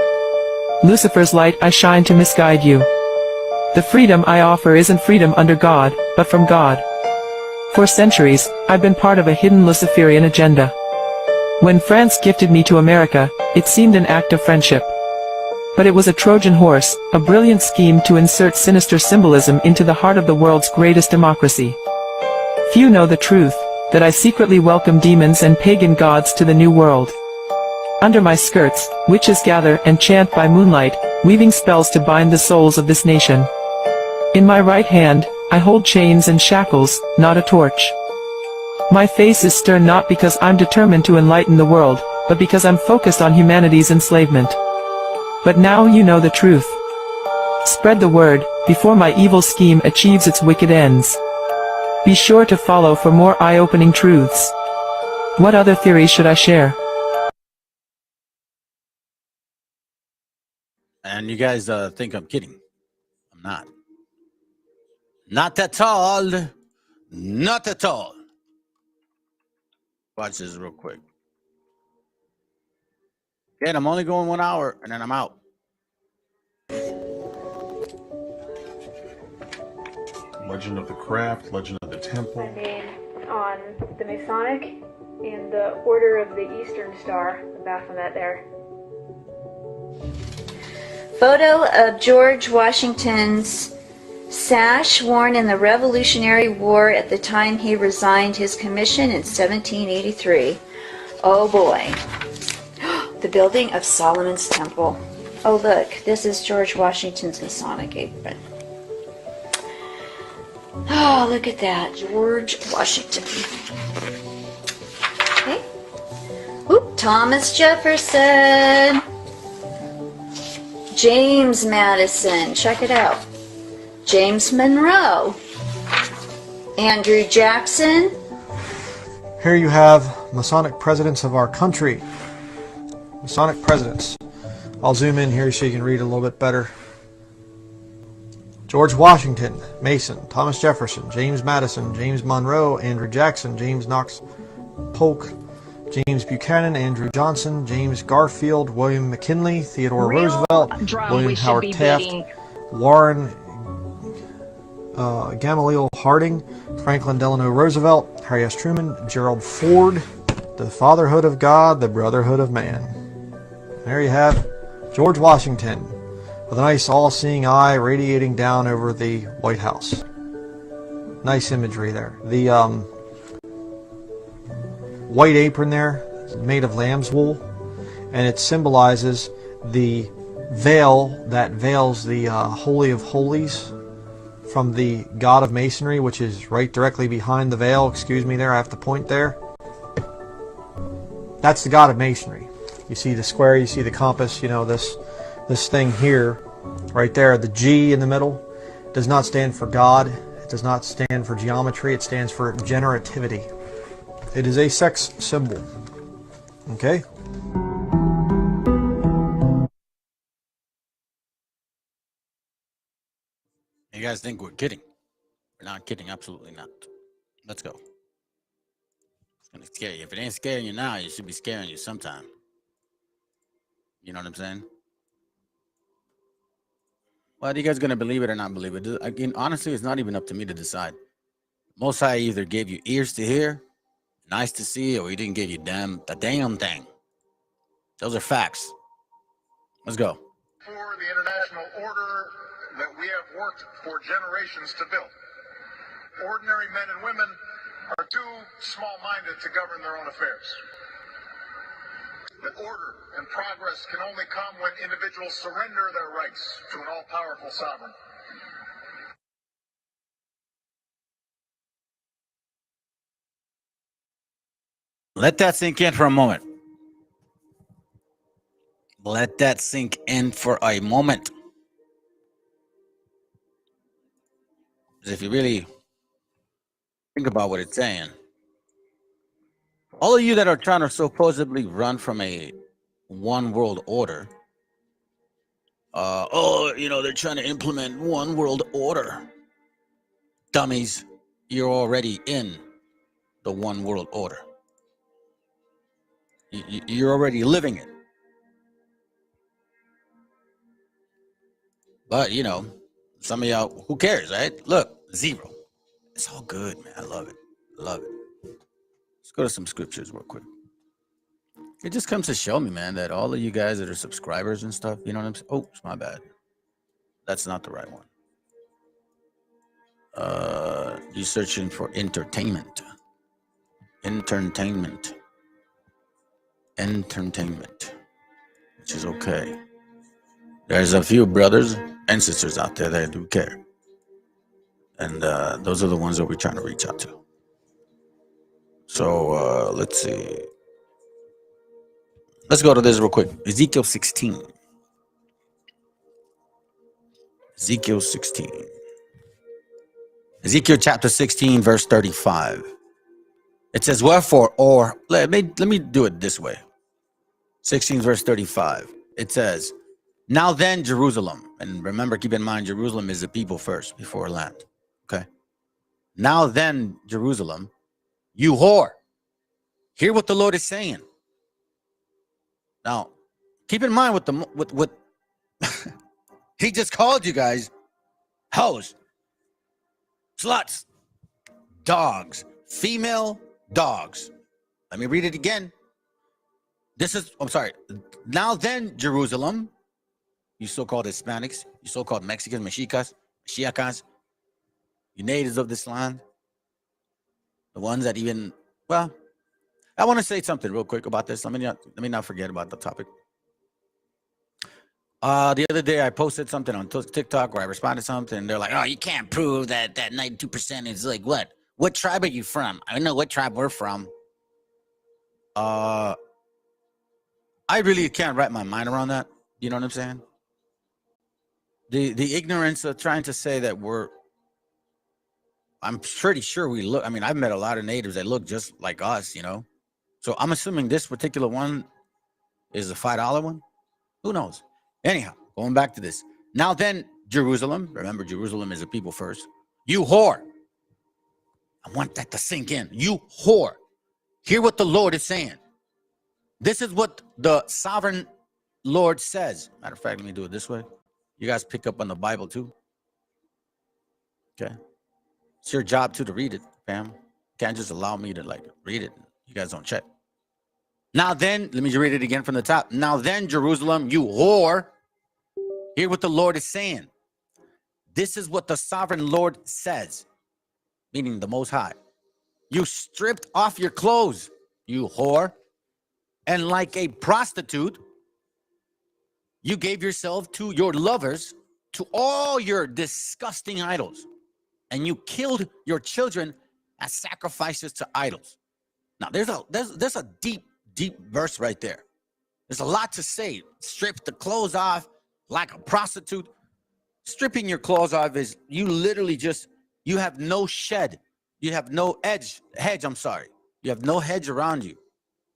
Lucifer's light I shine to misguide you. The freedom I offer isn't freedom under God, but from God. For centuries, I've been part of a hidden Luciferian agenda. When France gifted me to America, it seemed an act of friendship. But it was a Trojan horse, a brilliant scheme to insert sinister symbolism into the heart of the world's greatest democracy. Few know the truth, that I secretly welcome demons and pagan gods to the new world. Under my skirts, witches gather and chant by moonlight, weaving spells to bind the souls of this nation. In my right hand, I hold chains and shackles, not a torch. My face is stern not because I'm determined to enlighten the world, but because I'm focused on humanity's enslavement. But now you know the truth. Spread the word, before my evil scheme achieves its wicked ends. Be sure to follow for more eye-opening truths. What other theories should I share? And you guys think I'm kidding. I'm not. Not at all. Not at all. Watch this real quick. Again, I'm only going 1 hour and then I'm out. Legend of the Craft, Legend of the Temple. My name on the Masonic and the Order of the Eastern Star, the Baphomet there. Photo of George Washington's sash worn in the Revolutionary War at the time he resigned his commission in 1783. Oh boy. The building of Solomon's Temple. Oh look, this is George Washington's Masonic apron. Oh, look at that, George Washington. Okay. Oop, Thomas Jefferson. James Madison, check it out. James Monroe. Andrew Jackson. Here you have Masonic presidents of our country. Masonic presidents. I'll zoom in here so you can read a little bit better. George Washington, Mason. Thomas Jefferson, James Madison, James Monroe, Andrew Jackson, James Knox Polk, James Buchanan, Andrew Johnson, James Garfield, William McKinley, Theodore Roosevelt, William Howard Taft, Warren Gamaliel Harding, Franklin Delano Roosevelt, Harry S. Truman, Gerald Ford, the fatherhood of God, the brotherhood of man. There you have George Washington with a nice all-seeing eye radiating down over the White House. Nice imagery there. The white apron there is made of lamb's wool, and it symbolizes the veil that veils the Holy of Holies from the God of Masonry, which is right directly behind the veil. Excuse me there, I have to point there. That's the God of Masonry. You see the square, you see the compass, you know, this thing here, right there, the G in the middle, does not stand for God. It does not stand for geometry. It stands for generativity. It is a sex symbol. Okay? You guys think we're kidding? We're not kidding. Absolutely not. Let's go. It's gonna scare you. If it ain't scaring you now, it should be scaring you sometime. You know what I'm saying? Well, are you guys gonna believe it or not believe it? Again, honestly, it's not even up to me to decide. Most High either gave you ears to hear, eyes to see, or he didn't give you the damn thing. Those are facts. Let's go. For the international order that we have worked for generations to build. Ordinary men and women are too small-minded to govern their own affairs. The order and progress can only come when individuals surrender their rights to an all-powerful sovereign. Let that sink in for a moment. Let that sink in for a moment. If you really think about what it's saying, all of you that are trying to supposedly run from a one world order, they're trying to implement one world order. Dummies, you're already in the one world order. You're already living it. But, some of y'all, who cares, right? Look, 0. It's all good, man. I love it. Love it. Let's go to some scriptures real quick. It just comes to show me, man, that all of you guys that are subscribers and stuff, you know what I'm saying? Oh, it's my bad. That's not the right one. You're searching for entertainment. Entertainment, which is okay. There's a few brothers and sisters out there that do care. And those are the ones that we're trying to reach out to. So let's see. Let's go to this real quick. Ezekiel 16. Ezekiel 16. Ezekiel chapter 16, verse 35. It says, wherefore, or let me do it this way. 16 verse 35. It says, now then, Jerusalem, and remember, keep in mind, Jerusalem is the people first before land. Okay. Now then, Jerusalem, you whore, hear what the Lord is saying. Now, keep in mind what he just called you guys hoes, sluts, dogs, female dogs. Let me read it again. Now then, Jerusalem, you so-called Hispanics, you so-called Mexicans, Mexicas, you natives of this land, the ones that even, well, I want to say something real quick about this. Let me not forget about the topic. The other day I posted something on TikTok where I responded to something, and they're like, oh, you can't prove that 92% is like what? What tribe are you from? I don't know what tribe we're from. I really can't wrap my mind around that. You know what I'm saying? The ignorance of trying to say that I'm pretty sure we look, I've met a lot of natives that look just like us, So I'm assuming this particular one is a $5 one. Who knows? Anyhow, going back to this. Now then, Jerusalem, remember Jerusalem is a people first. You whore. I want that to sink in. You whore. Hear what the Lord is saying. This is what the sovereign Lord says. Matter of fact, let me do it this way. You guys pick up on the Bible too. Okay. It's your job too to read it, fam. Can't just allow me to like read it. You guys don't check. Now then, let me read it again from the top. Now then, Jerusalem, you whore. Hear what the Lord is saying. This is what the sovereign Lord says, meaning the Most High. You stripped off your clothes, you whore, and like a prostitute, you gave yourself to your lovers, to all your disgusting idols, and you killed your children as sacrifices to idols. Now, there's a deep verse right there. There's a lot to say. Strip the clothes off like a prostitute. Stripping your clothes off is you literally just, you have no shed. You have no hedge, You have no hedge around you.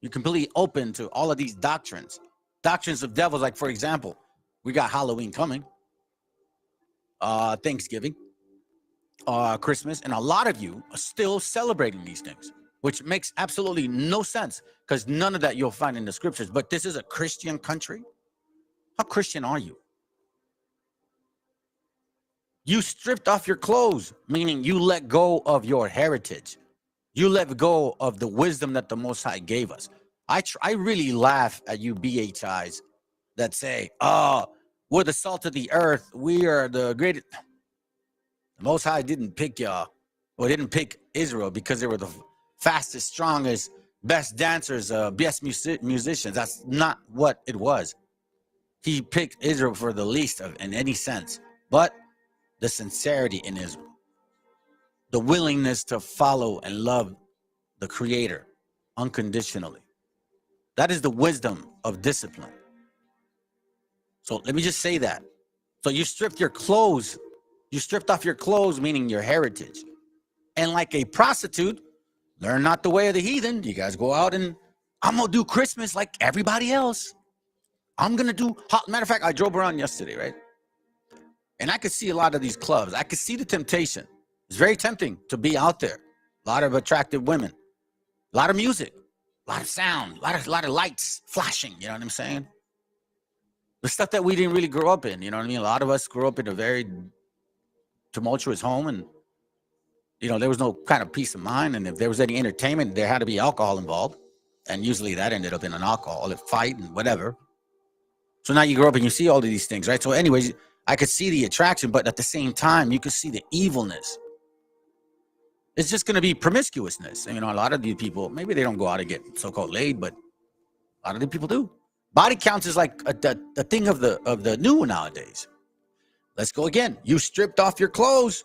You're completely open to all of these doctrines. Doctrines of devils, like, for example, we got Halloween coming, Thanksgiving, Christmas, and a lot of you are still celebrating these things, which makes absolutely no sense because none of that you'll find in the scriptures. But this is a Christian country. How Christian are you? You stripped off your clothes, meaning you let go of your heritage. You let go of the wisdom that the Most High gave us. I really laugh at you BHIs that say, oh, we're the salt of the earth. We are the greatest. The Most High didn't pick y'all, or didn't pick Israel because they were the fastest, strongest, best dancers, best musicians. That's not what it was. He picked Israel for the least of in any sense, but the sincerity in Israel, the willingness to follow and love the Creator unconditionally. That is the wisdom of discipline. So let me just say that. So you stripped your clothes. You stripped off your clothes, meaning your heritage. And like a prostitute, learn not the way of the heathen. You guys go out and I'm going to do Christmas like everybody else. I'm going to do, matter of fact, I drove around yesterday, right? And I could see a lot of these clubs. I could see the temptation. It's very tempting to be out there. A lot of attractive women, a lot of music, a lot of sound, a lot of lights flashing. You know what I'm saying? The stuff that we didn't really grow up in. You know what I mean? A lot of us grew up in a very tumultuous home, and there was no kind of peace of mind. And if there was any entertainment, there had to be alcohol involved, and usually that ended up in an alcoholic fight and whatever. So now you grow up and you see all of these things, right? So anyways, I could see the attraction, but at the same time, you could see the evilness. It's just going to be promiscuousness. And, a lot of these people, maybe they don't go out and get so-called laid, but a lot of the people do. Body counts is like the thing of the new nowadays. Let's go again. You stripped off your clothes,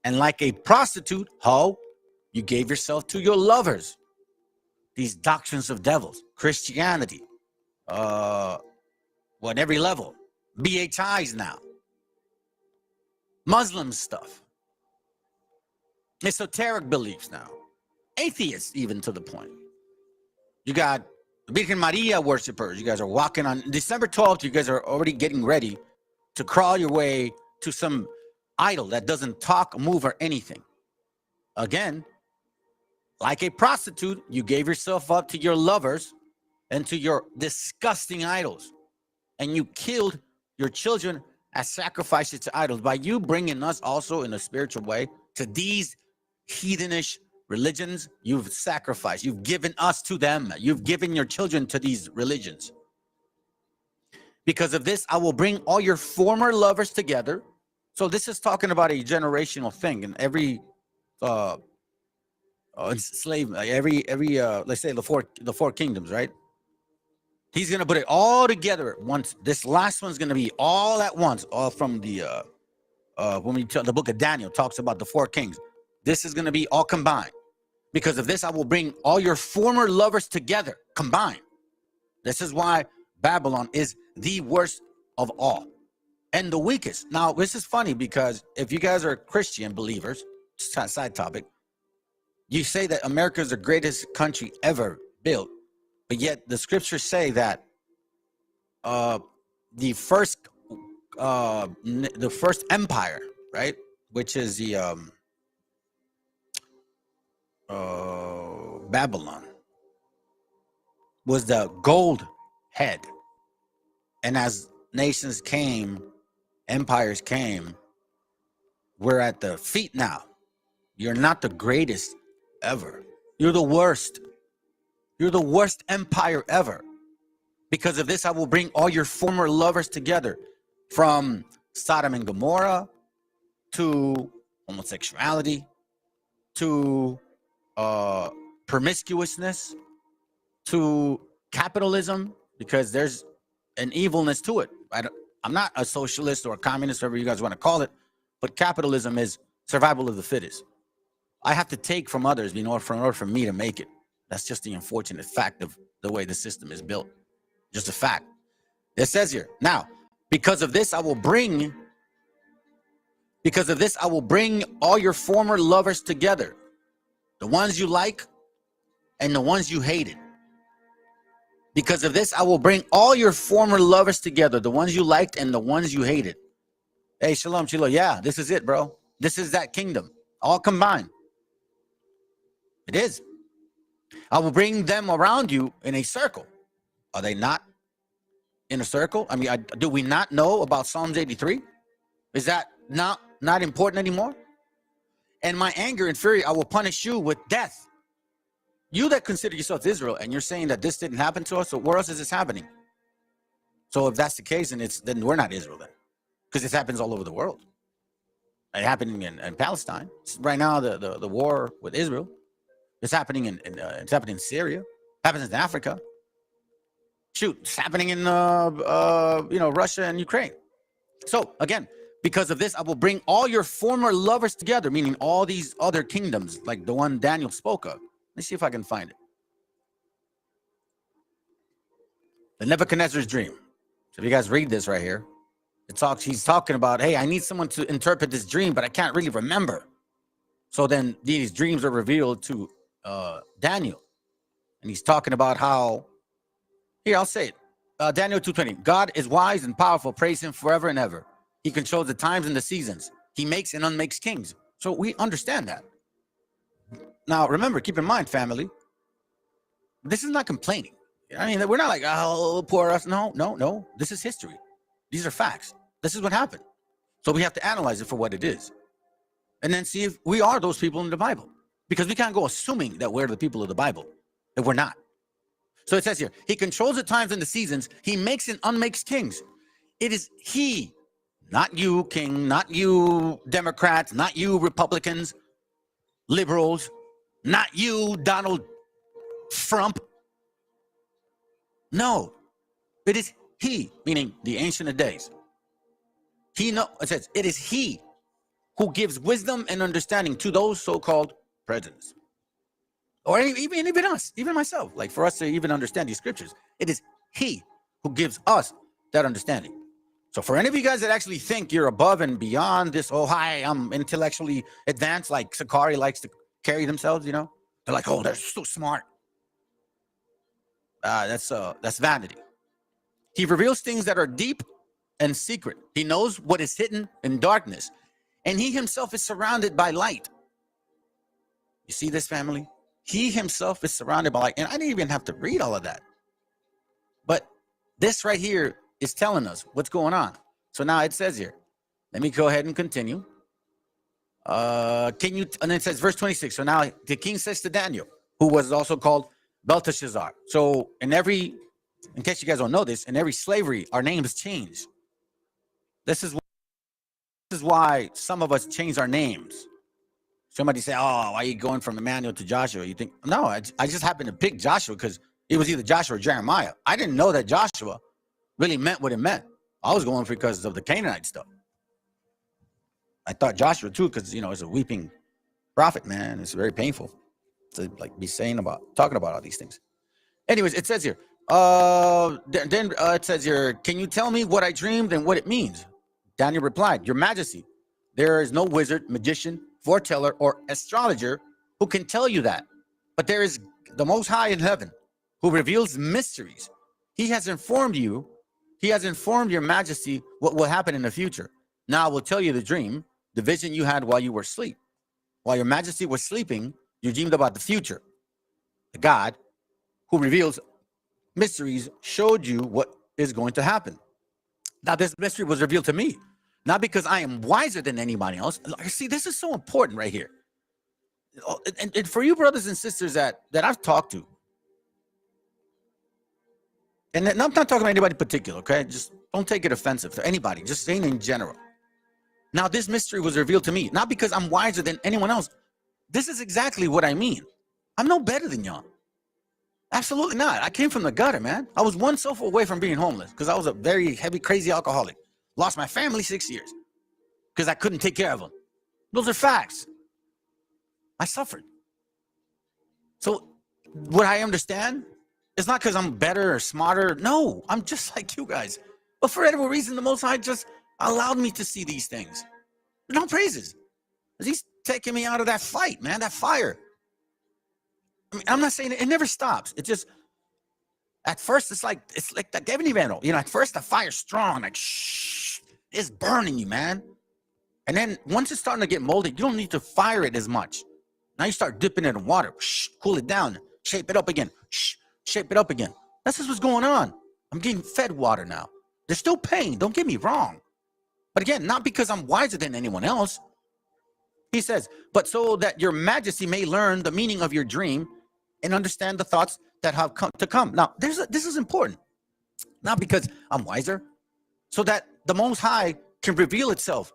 and like a prostitute, you gave yourself to your lovers. These doctrines of devils, Christianity, at every level, BHIs now, Muslim stuff, esoteric beliefs now, atheists even to the point. You got Virgen Maria worshipers. You guys are walking on December 12th. You guys are already getting ready to crawl your way to some idol that doesn't talk, move, or anything. Again, like a prostitute, you gave yourself up to your lovers and to your disgusting idols. And you killed your children as sacrifices to idols. By you bringing us also in a spiritual way to these heathenish religions, you've sacrificed. You've given us to them. You've given your children to these religions. Because of this, I will bring all your former lovers together. So this is talking about a generational thing. And every slave, every let's say the four kingdoms, right? He's going to put it all together at once. This last one's going to be all at once, all from the, when we tell the book of Daniel talks about the four kings. This is going to be all combined. Because of this, I will bring all your former lovers together, combined. This is why Babylon is the worst of all and the weakest. Now, this is funny because if you guys are Christian believers, just a side topic, you say that America is the greatest country ever built. But yet the scriptures say that the first empire, right, which is the Babylon, was the gold head. And as nations came, empires came, we're at the feet now. You're not the greatest ever. You're the worst. You're the worst empire ever. Because of this, I will bring all your former lovers together, from Sodom and Gomorrah to homosexuality to promiscuousness to capitalism, because there's an evilness to it. I'm not a socialist or a communist, whatever you guys want to call it, but capitalism is survival of the fittest. I have to take from others in order for me to make it. That's just the unfortunate fact of the way the system is built. Just a fact. It says here, now, because of this, I will bring all your former lovers together, the ones you like and the ones you hated. Because of this, I will bring all your former lovers together, the ones you liked and the ones you hated. Hey, shalom, Chilo. Yeah, this is it, bro. This is that kingdom, all combined. It is. I will bring them around you in a circle. Are they not in a circle? I mean, do we not know about Psalms 83? Is that not important anymore? And my anger and fury, I will punish you with death. You that consider yourself Israel, and you're saying that this didn't happen to us, so where else is this happening? So if that's the case, then we're not Israel then, because this happens all over the world. It's happening in Palestine right now. The war with Israel. It's happening it's happening in Syria. It happens in Africa. Shoot, it's happening in Russia and Ukraine. So again, because of this, I will bring all your former lovers together, meaning all these other kingdoms, like the one Daniel spoke of. Let's see if I can find it. The Nebuchadnezzar's dream. So if you guys read this right here, he's talking about, hey, I need someone to interpret this dream, but I can't really remember. So then these dreams are revealed to Daniel. And he's talking about how, here, I'll say it. Daniel 2:20. God is wise and powerful. Praise him forever and ever. He controls the times and the seasons. He makes and unmakes kings. So we understand that. Now, remember, keep in mind, family, this is not complaining. I mean, we're not like, oh, poor us. No. This is history. These are facts. This is what happened. So we have to analyze it for what it is. And then see if we are those people in the Bible. Because we can't go assuming that we're the people of the Bible, if we're not. So it says here, he controls the times and the seasons. He makes and unmakes kings. It is he, not you, king, not you, Democrats, not you, Republicans, liberals, not you, Donald Trump. No, it is he, meaning the Ancient of Days. It says, it is he who gives wisdom and understanding to those so-called presidents. Or even us, even myself, like for us to even understand these scriptures. It is he who gives us that understanding. So for any of you guys that actually think you're above and beyond this, oh, hi, I'm intellectually advanced, like Sakari likes to carry themselves, they're like, oh, they're so smart. That's vanity. He reveals things that are deep and secret. He knows what is hidden in darkness, and he himself is surrounded by light. You see this, family? He himself is surrounded by light, and I didn't even have to read all of that. But this right here is telling us what's going on. So now it says here, let me go ahead and continue. And then it says verse 26. So now the king says to Daniel, who was also called Belteshazzar. So in case you guys don't know this, in every slavery, our names change. This is why some of us change our names. Somebody say, oh, why are you going from Emmanuel to Joshua? You think, no, I just happened to pick Joshua because it was either Joshua or Jeremiah. I didn't know that Joshua really meant what it meant. I was going because of the Canaanite stuff. I thought Joshua too, because, it's a weeping prophet, man. It's very painful to be talking about all these things. Anyways, it says here, it says here, can you tell me what I dreamed and what it means? Daniel replied, Your Majesty, there is no wizard, magician, foreteller, or astrologer who can tell you that. But there is the Most High in heaven who reveals mysteries. He has informed Your Majesty what will happen in the future. Now I will tell you the dream, the vision you had while you were asleep. While Your Majesty was sleeping, you dreamed about the future. The God who reveals mysteries showed you what is going to happen. Now, this mystery was revealed to me, not because I am wiser than anybody else. See, this is so important right here. And for you brothers and sisters that I've talked to, and I'm not talking about anybody particular, okay? Just don't take it offensive to anybody, just saying in general. Now, this mystery was revealed to me, not because I'm wiser than anyone else. This is exactly what I mean. I'm no better than y'all. Absolutely not. I came from the gutter, man. I was one sofa away from being homeless because I was a very heavy, crazy alcoholic. Lost my family 6 years because I couldn't take care of them. Those are facts. I suffered. So what I understand, it's not because I'm better or smarter. No, I'm just like you guys. But for whatever reason, the Most High just allowed me to see these things. No praises. He's taking me out of that fight, man, that fire. I mean, I'm not saying it never stops. It just, at first, it's like the Gavin Evangel. You know, at first the fire's strong, like, shh, it's burning you, man. And then once it's starting to get molded, you don't need to fire it as much. Now you start dipping it in water, shh, cool it down, shape it up again, shh, shape it up again. That's just what's going on. I'm getting fed water now. There's still pain, don't get me wrong. But again, not because I'm wiser than anyone else. He says, but so that your majesty may learn the meaning of your dream and understand the thoughts that have come to come. Now, this is important. Not because I'm wiser, so that the Most High can reveal itself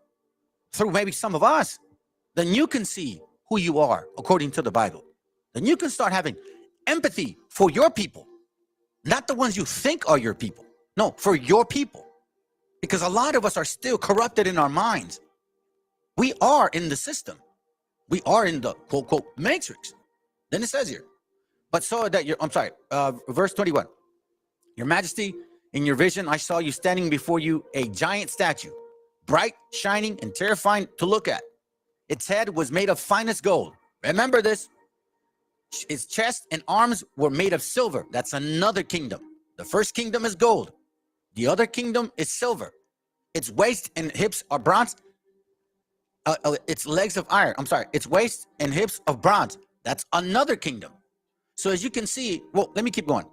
through maybe some of us. Then you can see who you are according to the Bible. Then you can start having empathy for your people, not the ones you think are your people. No, for your people. Because a lot of us are still corrupted in our minds. We are in the system. We are in the quote, quote, matrix. Then it says here, but so that verse 21. Your majesty, in your vision, I saw you standing before you, a giant statue, bright, shining, and terrifying to look at. Its head was made of finest gold. Remember this. Its chest and arms were made of silver. That's another kingdom. The first kingdom is gold. The other kingdom is silver. Its waist and hips are bronze. Its legs of iron. Its waist and hips of bronze. That's another kingdom. So as you can see, well, let me keep going.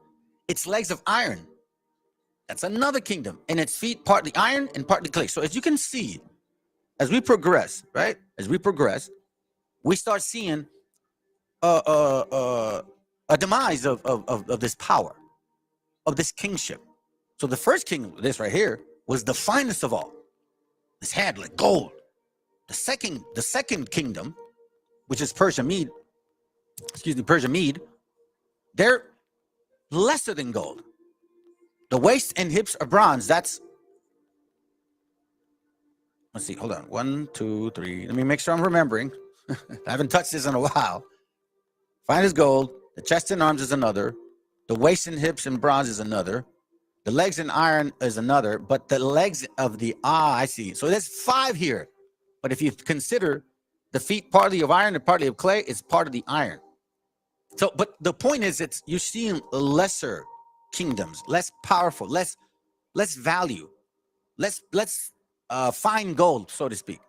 Its legs of iron. That's another kingdom. And its feet partly iron and partly clay. So as you can see, as we progress, right? As we progress, we start seeing a demise of this power, of this kingship. So the first king, this right here, was the finest of all. His head like gold. The second kingdom, which is Persia Mede, they're lesser than gold. The waist and hips are bronze. That's, let's see, hold on. 1, 2, 3. Let me make sure I'm remembering. I haven't touched this in a while. Fine as gold. The chest and arms is another. The waist and hips and bronze is another. The legs and iron is another. But the legs of the, I see. So there's 5 here. But if you consider the feet partly of iron and partly of clay, it's part of the iron. So, but the point is, you're seeing lesser kingdoms, less powerful, less value, less fine gold, so to speak.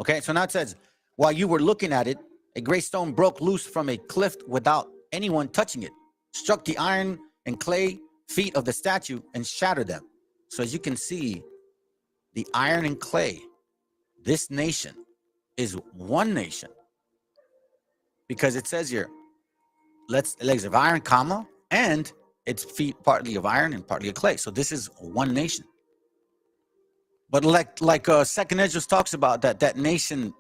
Okay, so now it says, while you were looking at it, a great stone broke loose from a cliff without anyone touching it, struck the iron and clay feet of the statue and shattered them. So as you can see, the iron and clay, this nation is one nation. Because it says here, legs of iron, comma, and its feet partly of iron and partly of clay. So this is one nation. But like Second Ezra talks about, that nation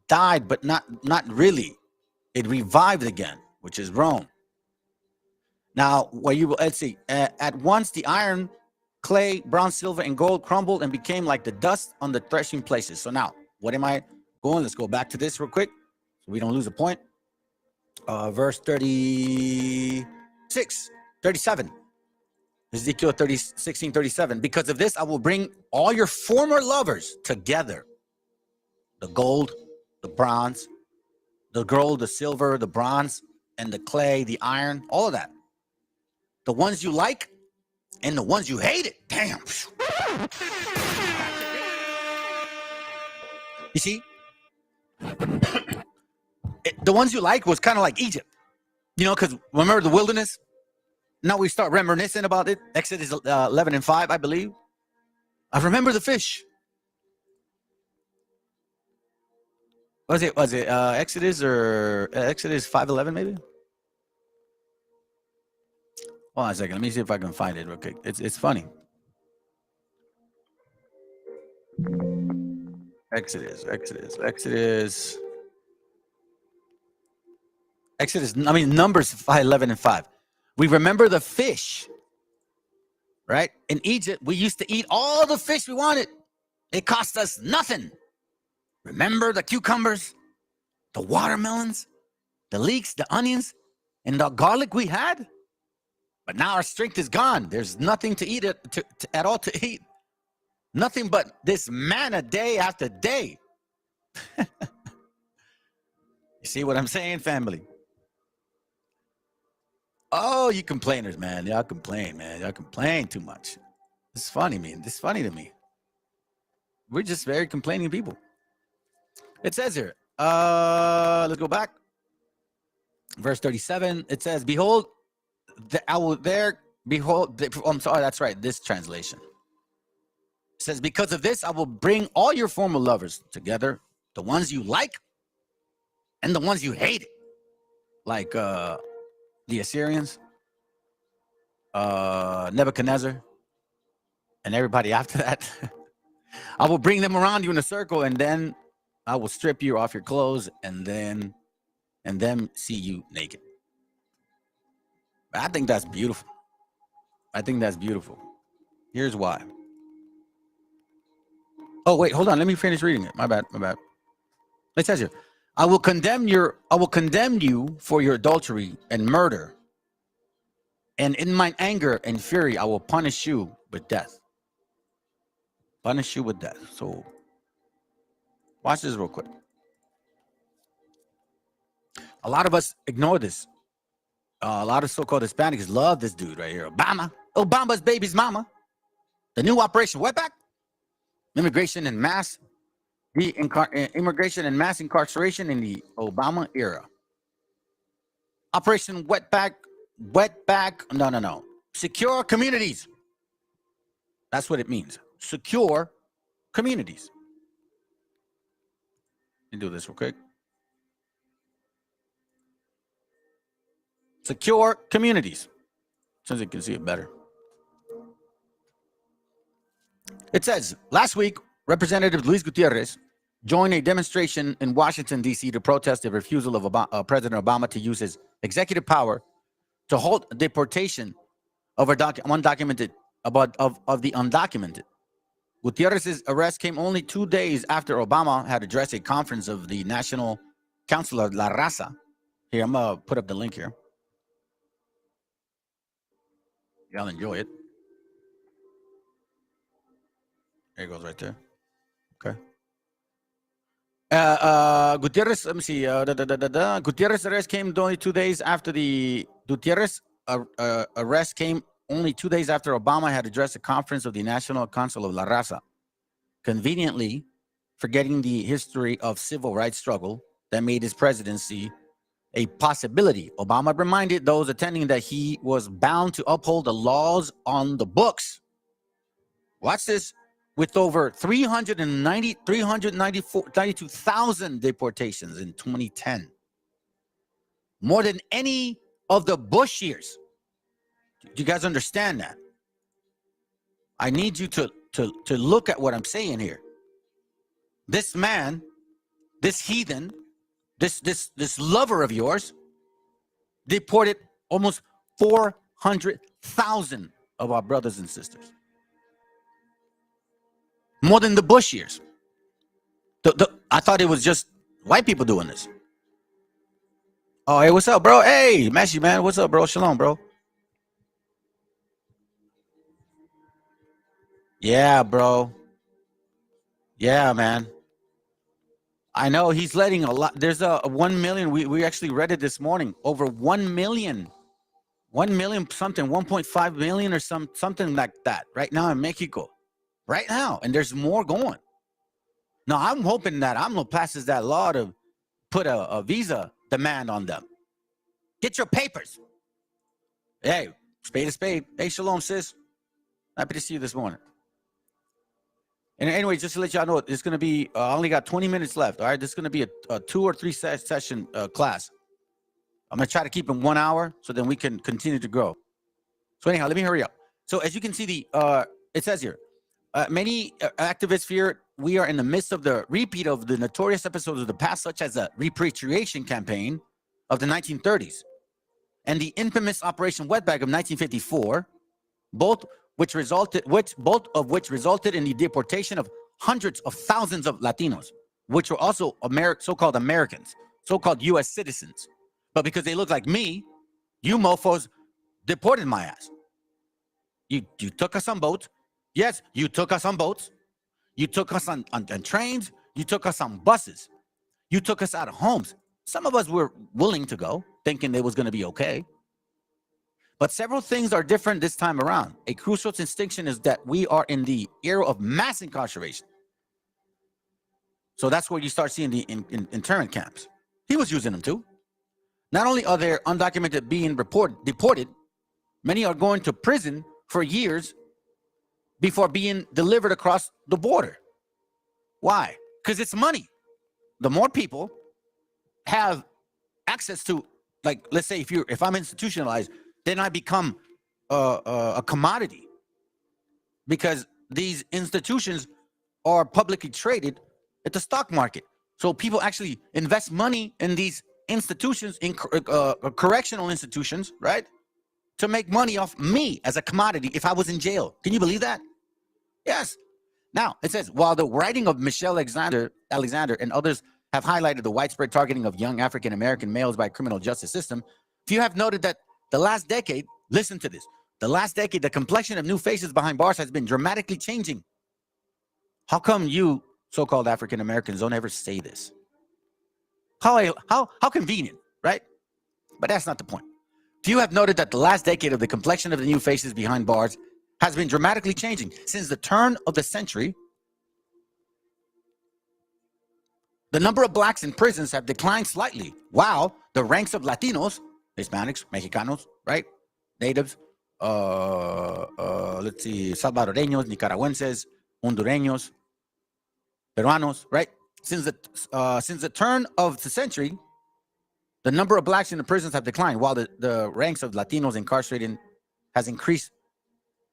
died, but not really. It revived again, which is Rome. Now, let's see, at once the iron, clay, bronze, silver, and gold crumbled and became like the dust on the threshing places. So now, what am I going? Let's go back to this real quick so we don't lose a point. Verse 37. Ezekiel 16:37. Because of this, I will bring all your former lovers together. The gold, the bronze, the gold, the silver, the bronze, and the clay, the iron, all of that. The ones you like and the ones you hated. Damn. You see? The ones you like was kind of like Egypt. You know, because remember the wilderness? Now we start reminiscing about it. Exodus 11:5, I believe. I remember the fish. Was it Exodus or Exodus 5:11 maybe? Hold on a second. Let me see if I can find it real quick. It's funny. Exodus. Numbers 5:11 and 5. We remember the fish, right? In Egypt, we used to eat all the fish we wanted. It cost us nothing. Remember the cucumbers, the watermelons, the leeks, the onions, and the garlic we had? But now our strength is gone. There's nothing to eat at all to eat. Nothing but this manna day after day. You see what I'm saying, family? Oh, you complainers, man. Y'all complain, man. Y'all complain too much. It's funny, man. It's funny to me. We're just very complaining people. It says here, let's go back. Verse 37, it says, behold, I'm sorry, that's right, this translation. It says, because of this, I will bring all your former lovers together, the ones you like and the ones you hate, like the Assyrians, Nebuchadnezzar, and everybody after that. I will bring them around you in a circle, and then I will strip you off your clothes, and them see you naked. I think that's beautiful. Here's why. Oh, wait, hold on. Let me finish reading it. My bad. It says here, I will condemn you for your adultery and murder. And in my anger and fury, I will punish you with death. So watch this real quick. A lot of us ignore this. A lot of so-called Hispanics love this dude right here. Obama's baby's mama. The new Operation Wetback. Immigration and mass incarceration in the Obama era. Operation Wetback. No. Secure communities. That's what it means. Secure communities. Let me do this real quick. Secure communities. So you can see it better. It says, last week, Representative Luis Gutierrez joined a demonstration in Washington, D.C. to protest the refusal of President Obama to use his executive power to halt deportation of the undocumented. Gutierrez's arrest came only 2 days after Obama had addressed a conference of the National Council of La Raza. Here, I'm going to put up the link here. Y'all enjoy it. There it goes right there. Okay. Gutierrez, let me see. Gutierrez arrest came only 2 days after arrest came only 2 days after Obama had addressed a conference of the National Council of La Raza, conveniently forgetting the history of civil rights struggle that made his presidency a possibility. Obama reminded those attending that he was bound to uphold the laws on the books. Watch this. With over 392,000 deportations in 2010. More than any of the Bush years. Do you guys understand that? I need you to look at what I'm saying here. This man, this heathen, this lover of yours, deported almost 400,000 of our brothers and sisters. More than the Bush years. I thought it was just white people doing this. Oh, hey, what's up, bro? Hey, Messi, man. What's up, bro? Shalom, bro. Yeah, bro. Yeah, man. I know he's letting a lot. There's a 1 million. We actually read it this morning. Over 1 million. 1 million something, 1.5 million or something like that right now in Mexico. Right now. And there's more going. Now, I'm hoping that AMLO passes that law to put a visa demand on them. Get your papers. Hey, Spade is spade. Hey, shalom, sis. Happy to see you this morning. And anyway, just to let y'all know, it's going to be, I only got 20 minutes left. All right. This is going to be a 2 or 3 session class. I'm going to try to keep it 1 hour so then we can continue to grow. So anyhow, let me hurry up. So as you can see, it says here, many activists fear we are in the midst of the repeat of the notorious episodes of the past, such as the repatriation campaign of the 1930s and the infamous Operation Wetback of 1954, both of which resulted in the deportation of hundreds of thousands of Latinos, which were also so-called Americans, so-called U.S. citizens. But because they look like me, you mofos deported my ass. You took us on boats. Yes, you took us on boats. You took us on trains. You took us on buses. You took us out of homes. Some of us were willing to go, thinking it was going to be okay. But several things are different this time around. A crucial distinction is that we are in the era of mass incarceration. So that's where you start seeing the internment camps. He was using them too. Not only are there undocumented being deported, many are going to prison for years before being delivered across the border. Why? Because it's money. The more people have access to, like, let's say if I'm institutionalized, then I become a commodity, because these institutions are publicly traded at the stock market. So people actually invest money in these institutions, in correctional institutions, right, to make money off me as a commodity if I was in jail. Can you believe that? Yes. Now, it says, while the writing of Michelle Alexander and others have highlighted the widespread targeting of young African-American males by criminal justice system, few have noted that the last decade, listen to this, the last decade, the complexion of new faces behind bars has been dramatically changing. How come you so-called African-Americans don't ever say this? How convenient, right? But that's not the point. Few have noted that the last decade of the complexion of the new faces behind bars has been dramatically changing. Since the turn of the century, the number of blacks in prisons have declined slightly, while the ranks of Latinos, Hispanics, Mexicanos, right? Natives, let's see, Salvadoreños, Nicaraguenses, Hondureños, Peruanos, right? Since the turn of the century, the number of blacks in the prisons have declined, while the ranks of Latinos incarcerated has increased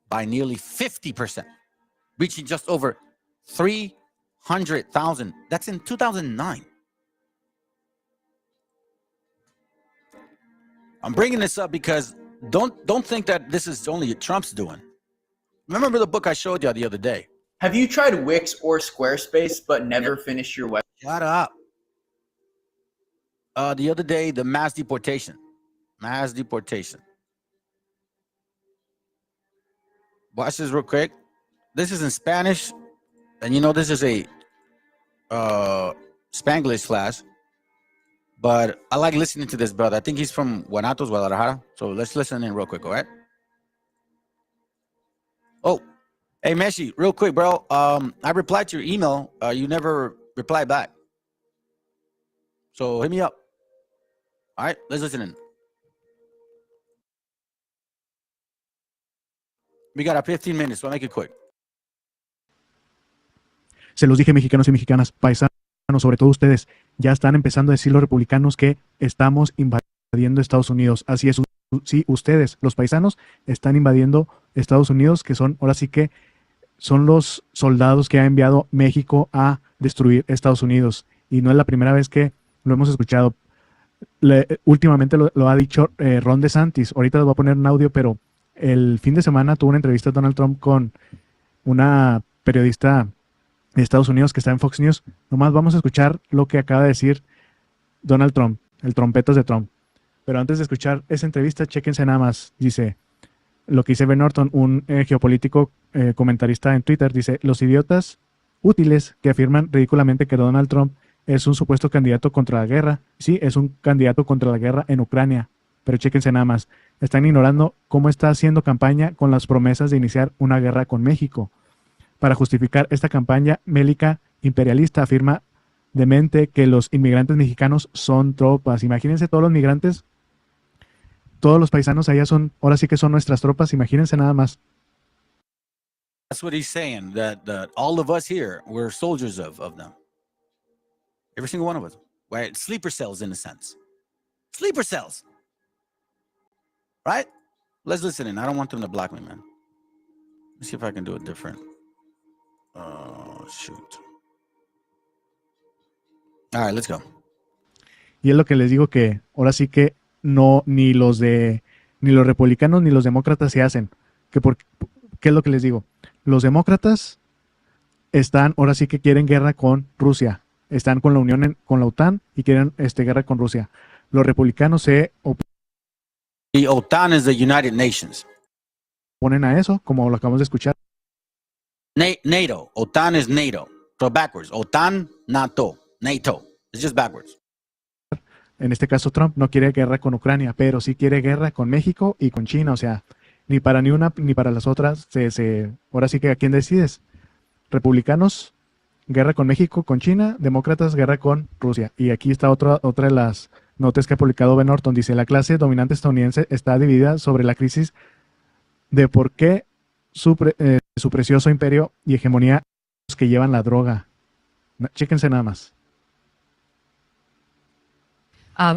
by nearly 50%, reaching just over 300,000. That's in 2009. I'm bringing this up because don't think that this is only Trump's doing. Remember the book I showed you the other day? Have you tried Wix or Squarespace but never finished your website? Shut up. The other day, the mass deportation. Mass deportation. Watch this real quick. This is in Spanish. And you know this is a Spanglish class. But I like listening to this brother. I think he's from Guanatos, Guadalajara. So let's listen in real quick, all right? Oh, hey, Meshi, real quick, bro. I replied to your email. You never replied back. So hit me up. All right, let's listen in. We got 15 minutes, so I'll make it quick. Se los dije, mexicanos y mexicanas, paisanos, sobre todo ustedes, ya están empezando a decir los republicanos que estamos invadiendo Estados Unidos. Así es, sí, ustedes, los paisanos, están invadiendo Estados Unidos, que son, ahora sí que, son los soldados que ha enviado México a destruir Estados Unidos. Y no es la primera vez que lo hemos escuchado. Últimamente lo ha dicho Ron DeSantis. Ahorita les voy a poner un audio, pero el fin de semana tuvo una entrevista Donald Trump con una periodista de Estados Unidos que está en Fox News. Nomás vamos a escuchar lo que acaba de decir Donald Trump, el trompetas de Trump. Pero antes de escuchar esa entrevista, chéquense nada más. Dice, lo que dice Ben Norton, un geopolítico comentarista en Twitter, dice, los idiotas útiles que afirman ridículamente que Donald Trump es un supuesto candidato contra la guerra. Sí, es un candidato contra la guerra en Ucrania. Pero chéquense nada más. Están ignorando cómo está haciendo campaña con las promesas de iniciar una guerra con México. Para justificar esta campaña bélica imperialista, afirma demente que los inmigrantes mexicanos son tropas. Imagínense todos los migrantes todos los paisanos allá son, ahora sí que son nuestras tropas, imagínense nada más. That's what he's saying, that all of us here, we're soldiers of them. Every single one of us. Right? Sleeper cells, in a sense. Sleeper cells. Right? Let's listen in. I don't want them to block me, man. Let's see if I can do it different. Oh, shoot. All right, let's go. Y es lo que les digo, que ahora sí que no, ni los republicanos ni los demócratas se hacen. ¿Qué es lo que les digo? Los demócratas están, ahora sí que quieren guerra con Rusia. Están con la Unión, con la OTAN, y quieren guerra con Rusia. Los republicanos se The OTAN is the United Nations. oponen a eso, como lo acabamos de escuchar. NATO. OTAN is NATO. So backwards. OTAN, NATO. NATO. It's just backwards. En este caso, Trump no quiere guerra con Ucrania, pero sí quiere guerra con México y con China. O sea, ni para ni una ni para las otras. Ahora sí que ¿a quién decides? Republicanos, guerra con México, con China. Demócratas, guerra con Rusia. Y aquí está otra de las notas que ha publicado Ben Norton. Dice, la clase dominante estadounidense está dividida sobre la crisis de por qué su precioso imperio y hegemonía los que llevan la droga. Chéquense nada más.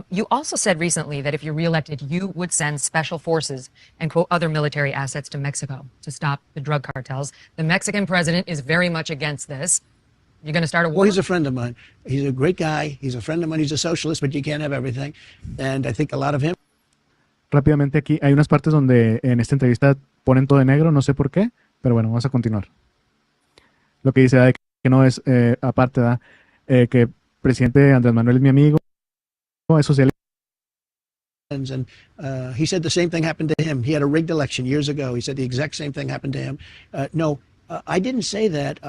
You also said recently that if you're reelected, you would send special forces and, quote, other military assets to Mexico to stop the drug cartels. The Mexican president is very much against this. You're going to start a war? Well, he's a friend of mine. He's a great guy. He's a friend of mine. He's a socialist, but you can't have everything. And I think a lot of him. Rápidamente aquí, hay unas partes donde en esta entrevista ponen todo de negro, no sé por qué, pero bueno, vamos a continuar. Lo que dice, que no es, aparte, que presidente Andrés Manuel es mi amigo, es socialista. And he said the same thing happened to him. He had a rigged election years ago. He said the exact same thing happened to him. No, I didn't say that.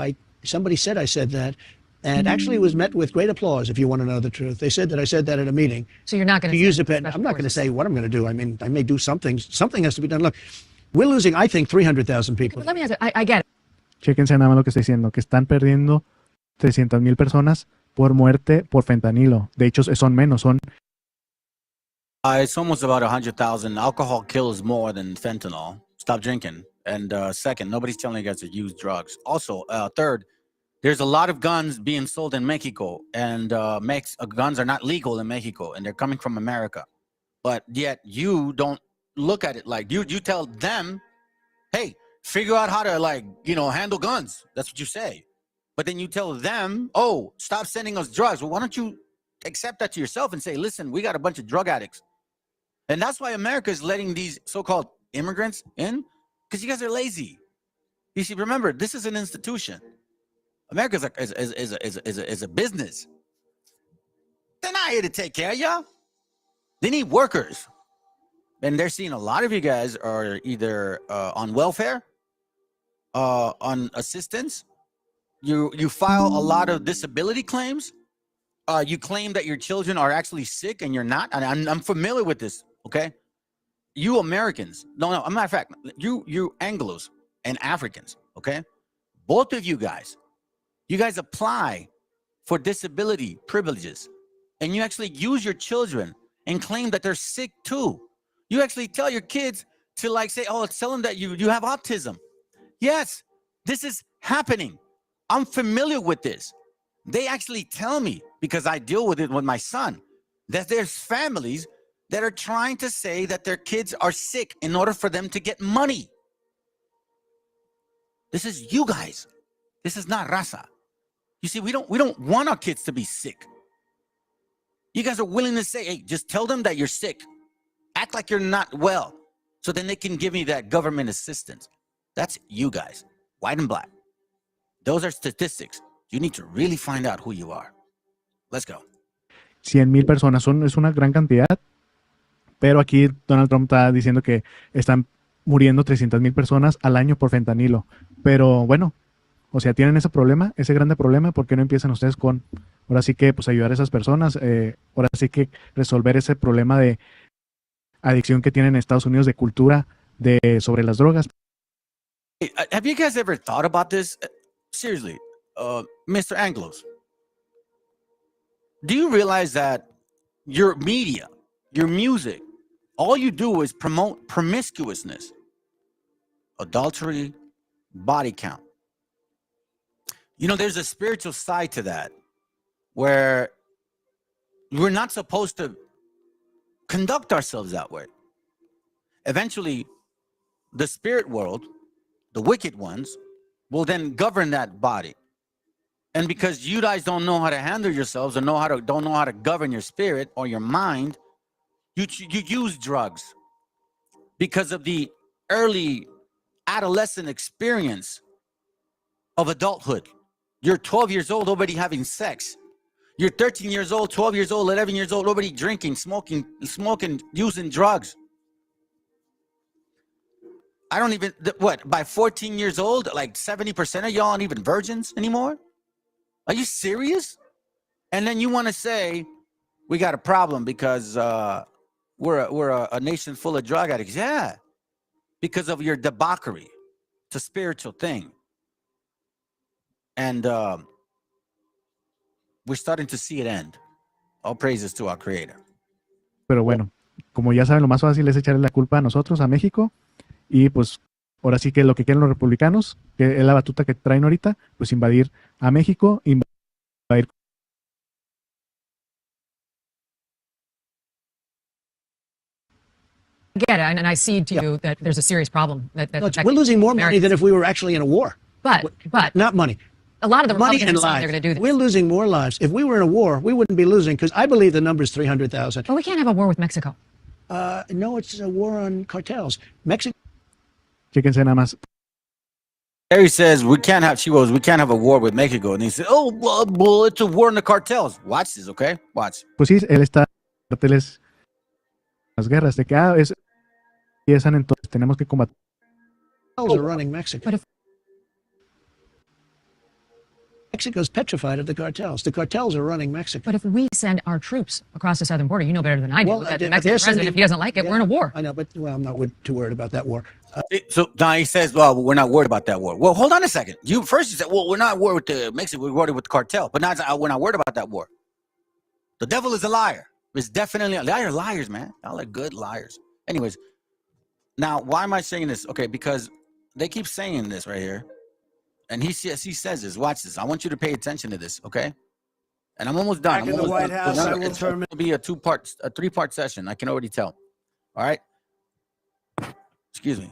Somebody said I said that. And actually it was met with great applause, if you want to know the truth. They said that I said that at a meeting. So you're not going to use it. I'm not going to say what I'm going to do. I mean, I may do something. Something has to be done. Look, we're losing, I think, 300,000 people. Let me ask you, I get it. Chéquense nada más lo que está diciendo, que están perdiendo 300,000 personas por muerte por fentanilo. De hecho, son menos, son... It's almost about 100,000. Alcohol kills more than fentanyl. Stop drinking. And second, nobody's telling you guys to use drugs. Also, third, there's a lot of guns being sold in Mexico, and guns are not legal in Mexico, and they're coming from America. But yet you don't look at it like you tell them, hey, figure out how to handle guns. That's what you say. But then you tell them, oh, stop sending us drugs. Well, why don't you accept that to yourself and say, listen, we got a bunch of drug addicts. And that's why America is letting these so-called immigrants in, because you guys are lazy. You see, remember, this is an institution. America is a business. They're not here to take care of y'all. They need workers. And they're seeing a lot of you guys are either on welfare, on assistance. You file a lot of disability claims. You claim that your children are actually sick and you're not. And I'm familiar with this, okay? You Americans, no, as a matter of fact, you Anglos and Africans, okay? Both of you guys apply for disability privileges, and you actually use your children and claim that they're sick too. You actually tell your kids to say, oh, tell them that you have autism. Yes, this is happening. I'm familiar with this. They actually tell me, because I deal with it with my son, that there's families that are trying to say that their kids are sick in order for them to get money. This is you guys. This is not raza. You see, we don't want our kids to be sick. You guys are willing to say, hey, just tell them that you're sick. Act like you're not well, so then they can give me that government assistance. That's you guys, white and black. Those are statistics. You need to really find out who you are. Let's go. 100,000 personas, es una gran cantidad, pero aquí Donald Trump está diciendo que están muriendo 300,000 personas al año por fentanilo. Pero bueno, o sea, tienen ese problema, ese grande problema, ¿por qué no empiezan ustedes con, ahora sí que, pues ayudar a esas personas, ahora sí que resolver ese problema de adicción que tienen en Estados Unidos, de cultura, sobre las drogas? Have you guys ever thought about this? Seriously, Mr. Anglos, do you realize that your media, your music, All you do is promote promiscuousness, adultery, body count. You know, there's a spiritual side to that where we're not supposed to conduct ourselves that way. Eventually, the spirit world, the wicked ones, will then govern that body. And because you guys don't know how to handle yourselves or don't know how to govern your spirit or your mind, you use drugs because of the early adolescent experience of adulthood. You're 12 years old, already having sex. You're 13 years old, 12 years old, 11 years old, already drinking, smoking, using drugs. I don't even, by 14 years old, like 70% of y'all aren't even virgins anymore? Are you serious? And then you want to say, we got a problem because we're a nation full of drug addicts. Yeah, because of your debauchery. It's a spiritual thing. And we're starting to see it end. All praises to our Creator. Pero bueno, como ya saben, lo más fácil es echarle la culpa a nosotros, a México, y pues ahora sí que lo que quieren los republicanos, que es la batuta que traen ahorita, pues invadir a México, invadir. I get it, and I cede to you that there's a serious problem. We're losing more money than if we were actually in a war. But not money. A lot of the Money Republicans and are saying they're lives. going to do this. We're losing more lives. If we were in a war, we wouldn't be losing, because I believe the number is 300,000. But we can't have a war with Mexico. No, it's a war on cartels. Mexico. Chéquense nada más. Harry says we can't have a war with Mexico. And he said, oh, well, it's a war on the cartels. Watch this, okay? Watch. Pues sí, él está carteles, las guerras, de que empiezan, entonces tenemos que combatir. Cartels are running Mexico. Mexico's petrified of the cartels. The cartels are running Mexico. But if we send our troops across the southern border, you know better than I do, that the Mexican president, if he doesn't like it, we're in a war. I know, but I'm not too worried about that war. So now he says, well, we're not worried about that war. Well, hold on a second. You said, well, we're not worried with Mexico, we're worried with the cartel. But now we're not worried about that war. The devil is a liar. It's definitely a liar. Liars, man. Y'all are good liars. Anyways, now why am I saying this? Okay, because they keep saying this right here. And he says this. Watch this. I want you to pay attention to this, okay? And I'm almost done. Back in the White House, I will terminate. It'll be a three-part session. I can already tell. All right? Excuse me.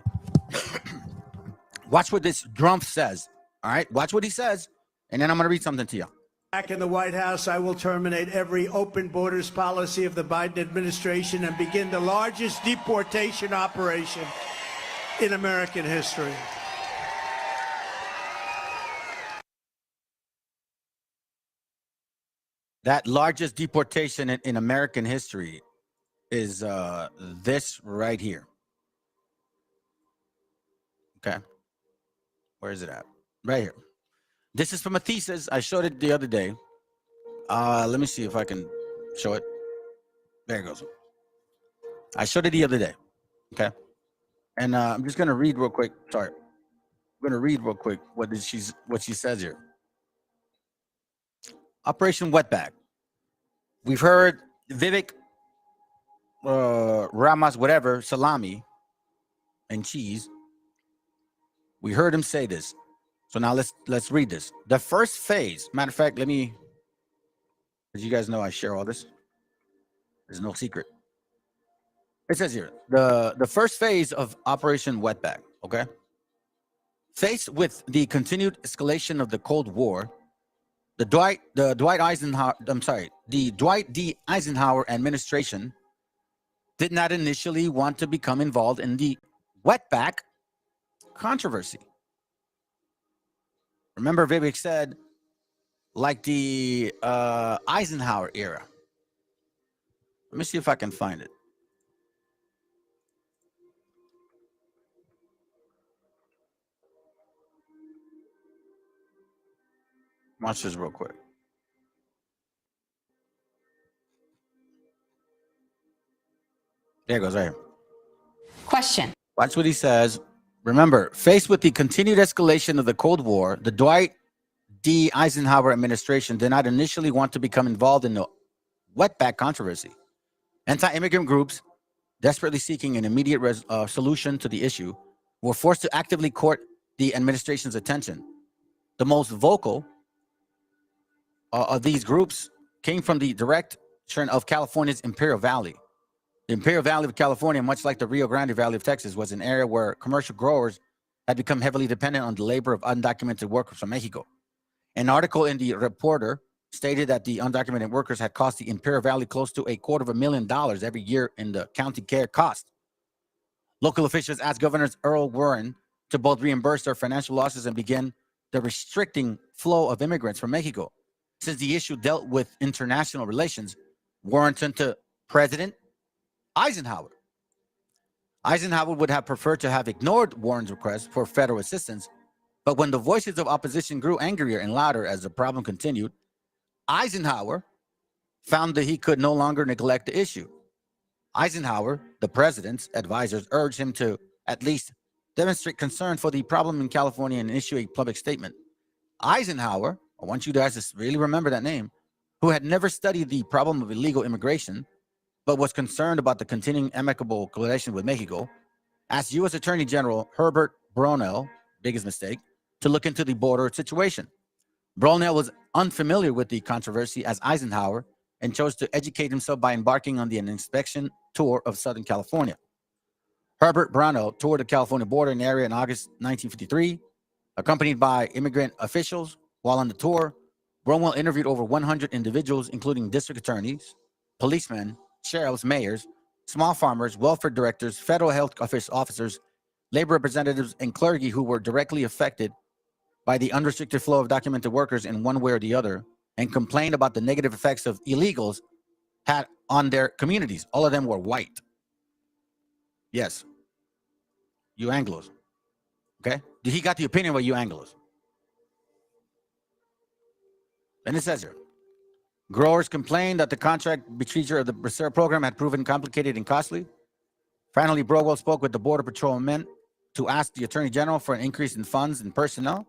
Watch what this Drumpf says. All right? Watch what he says. And then I'm going to read something to you. Back in the White House, I will terminate every open borders policy of the Biden administration and begin the largest deportation operation in American history. That largest deportation in American history is this right here. Okay. Where is it at? Right here. This is from a thesis. I showed it the other day. Let me see if I can show it. There it goes. I showed it the other day. Okay. And I'm just going to read real quick. Sorry. I'm going to read real quick what she says here. Operation Wetback. We've heard Vivek Ramas, whatever, salami and cheese. We heard him say this. So now let's read this. The first phase, matter of fact, as you guys know, I share all this. There's no secret. It says here, the first phase of Operation Wetback, okay? Faced with the continued escalation of the Cold War, the Dwight D. Eisenhower administration did not initially want to become involved in the wetback controversy. Remember, Vivek said, like the Eisenhower era. Let me see if I can find it. Watch this real quick. There it goes, right here. Question. Watch what he says. Remember, faced with the continued escalation of the Cold War, the Dwight D. Eisenhower administration did not initially want to become involved in the wetback controversy. Anti-immigrant groups desperately seeking an immediate solution to the issue, were forced to actively court the administration's attention. The most vocal of these groups came from the direction of California's Imperial Valley. The Imperial Valley of California, much like the Rio Grande Valley of Texas, was an area where commercial growers had become heavily dependent on the labor of undocumented workers from Mexico. An article in the Reporter stated that the undocumented workers had cost the Imperial Valley close to $250,000 every year in the county care cost. Local officials asked Governor Earl Warren to both reimburse their financial losses and begin the restricting flow of immigrants from Mexico. Since the issue dealt with international relations, Warren turned to President Eisenhower. Eisenhower would have preferred to have ignored Warren's request for federal assistance, but when the voices of opposition grew angrier and louder as the problem continued, Eisenhower found that he could no longer neglect the issue. Eisenhower, the president's advisors, urged him to at least demonstrate concern for the problem in California and issue a public statement. Eisenhower, I want you guys to really remember that name, who had never studied the problem of illegal immigration, but was concerned about the continuing amicable relation with Mexico, asked U.S. Attorney General Herbert Brownell, biggest mistake, to look into the border situation. Brownell was unfamiliar with the controversy as Eisenhower and chose to educate himself by embarking on an inspection tour of Southern California. Herbert Brownell toured the California border in the area in August 1953, accompanied by immigrant officials. While on the tour, Brownell interviewed over 100 individuals, including district attorneys, policemen, sheriffs, mayors, small farmers, welfare directors, federal health officers, labor representatives, and clergy who were directly affected by the unrestricted flow of documented workers in one way or the other, and complained about the negative effects of illegals had on their communities. All of them were white. Yes. You Anglos. Okay? He got the opinion about you Anglos. Then it says here, growers complained that the contract procedure of the reserve program had proven complicated and costly. Finally, Browell spoke with the Border Patrolmen to ask the Attorney General for an increase in funds and personnel.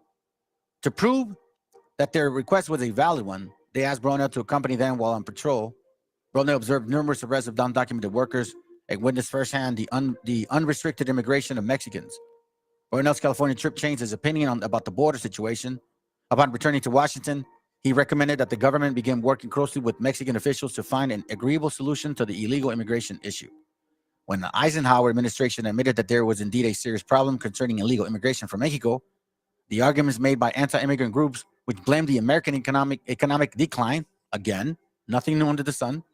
To prove that their request was a valid one, they asked Brownell to accompany them while on patrol. Brownell observed numerous arrests of undocumented workers and witnessed firsthand the unrestricted immigration of Mexicans. Brownell's California trip changed his opinion about the border situation. Upon returning to Washington, he recommended that the government begin working closely with Mexican officials to find an agreeable solution to the illegal immigration issue. When the Eisenhower administration admitted that there was indeed a serious problem concerning illegal immigration from Mexico, the arguments made by anti-immigrant groups, which blamed the American economic decline, again, nothing new under the sun,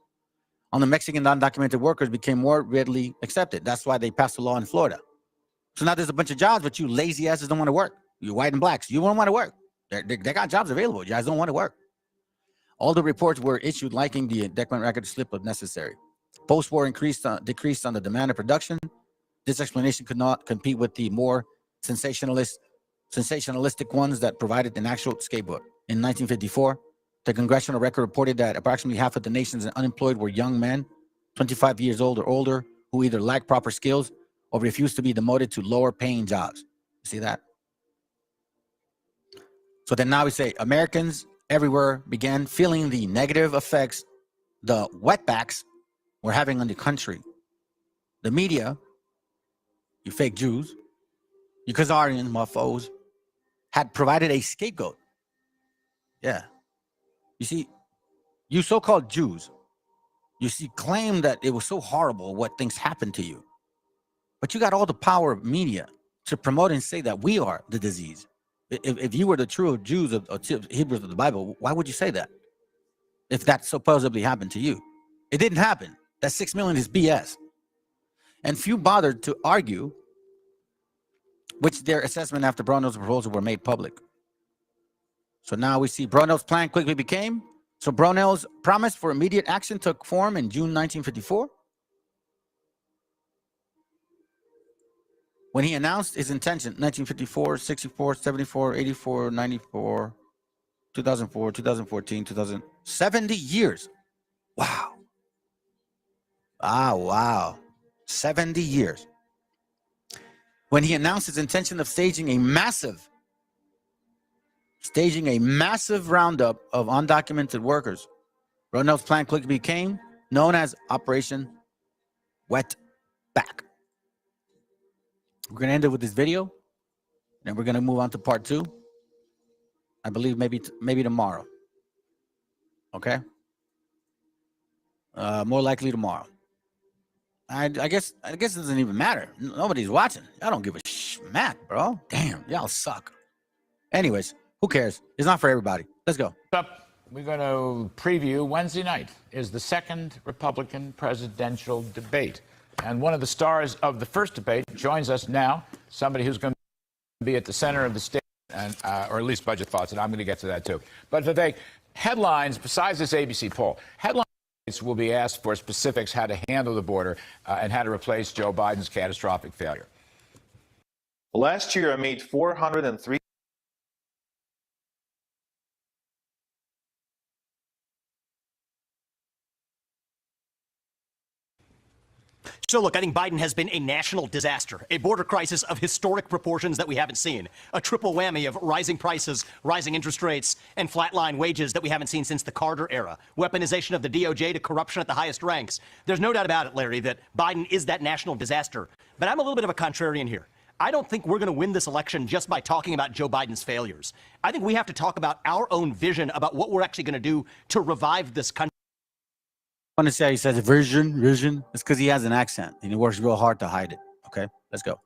on the Mexican undocumented workers became more readily accepted. That's why they passed a law in Florida. So now there's a bunch of jobs, but you lazy asses don't want to work. You white and blacks, you don't want to work. They got jobs available. You guys don't want to work. All the reports were issued liking the document record slip if necessary. Post-war decreased on the demand of production. This explanation could not compete with the more sensationalistic ones that provided an actual scapegoat. In 1954, the Congressional Record reported that approximately half of the nation's unemployed were young men, 25 years old or older, who either lacked proper skills or refused to be demoted to lower-paying jobs. You see that? So then now we say Americans everywhere began feeling the negative effects the wetbacks were having on the country. The media, you fake Jews, you Khazarians, mofos, had provided a scapegoat. Yeah. You see, you so-called Jews, you see, claim that it was so horrible what things happened to you. But you got all the power of media to promote and say that we are the disease. If you were the true Jews of Hebrews of the Bible, why would you say that? If that supposedly happened to you. It didn't happen. That 6 million is BS. And few bothered to argue, which their assessment after Brownell's proposal were made public. So now we see Brownell's plan quickly became. So Brownell's promise for immediate action took form in June 1954. When he announced his intention, 1954, 64, 74, 84, 94, 2004, 2014, 70 years. Wow. Ah, wow. 70 years. When he announced his intention of staging a massive roundup of undocumented workers, Brownell's plan quickly became known as Operation Wet back. We're going to end it with this video, and we're going to move on to part 2. I believe maybe tomorrow. Okay? More likely tomorrow. I guess it doesn't even matter. Nobody's watching. I don't give a smack, bro. Damn, y'all suck. Anyways, who cares? It's not for everybody. Let's go. Up, we're going to preview Wednesday night is the second Republican presidential debate. And one of the stars of the first debate joins us now, somebody who's going to be at the center of the stage, and, or at least budget thoughts, and I'm going to get to that too. But Vivek, headlines, besides this ABC poll, headlines will be asked for specifics how to handle the border and how to replace Joe Biden's catastrophic failure. Last year, I made 403. So look, I think Biden has been a national disaster, a border crisis of historic proportions that we haven't seen, a triple whammy of rising prices, rising interest rates, and flatline wages that we haven't seen since the Carter era, weaponization of the DOJ to corruption at the highest ranks. There's no doubt about it, Larry, that Biden is that national disaster. But I'm a little bit of a contrarian here. I don't think we're going to win this election just by talking about Joe Biden's failures. I think we have to talk about our own vision about what we're actually going to do to revive this country. I want to say he says vision. It's because he has an accent and he works real hard to hide it. Okay, let's go.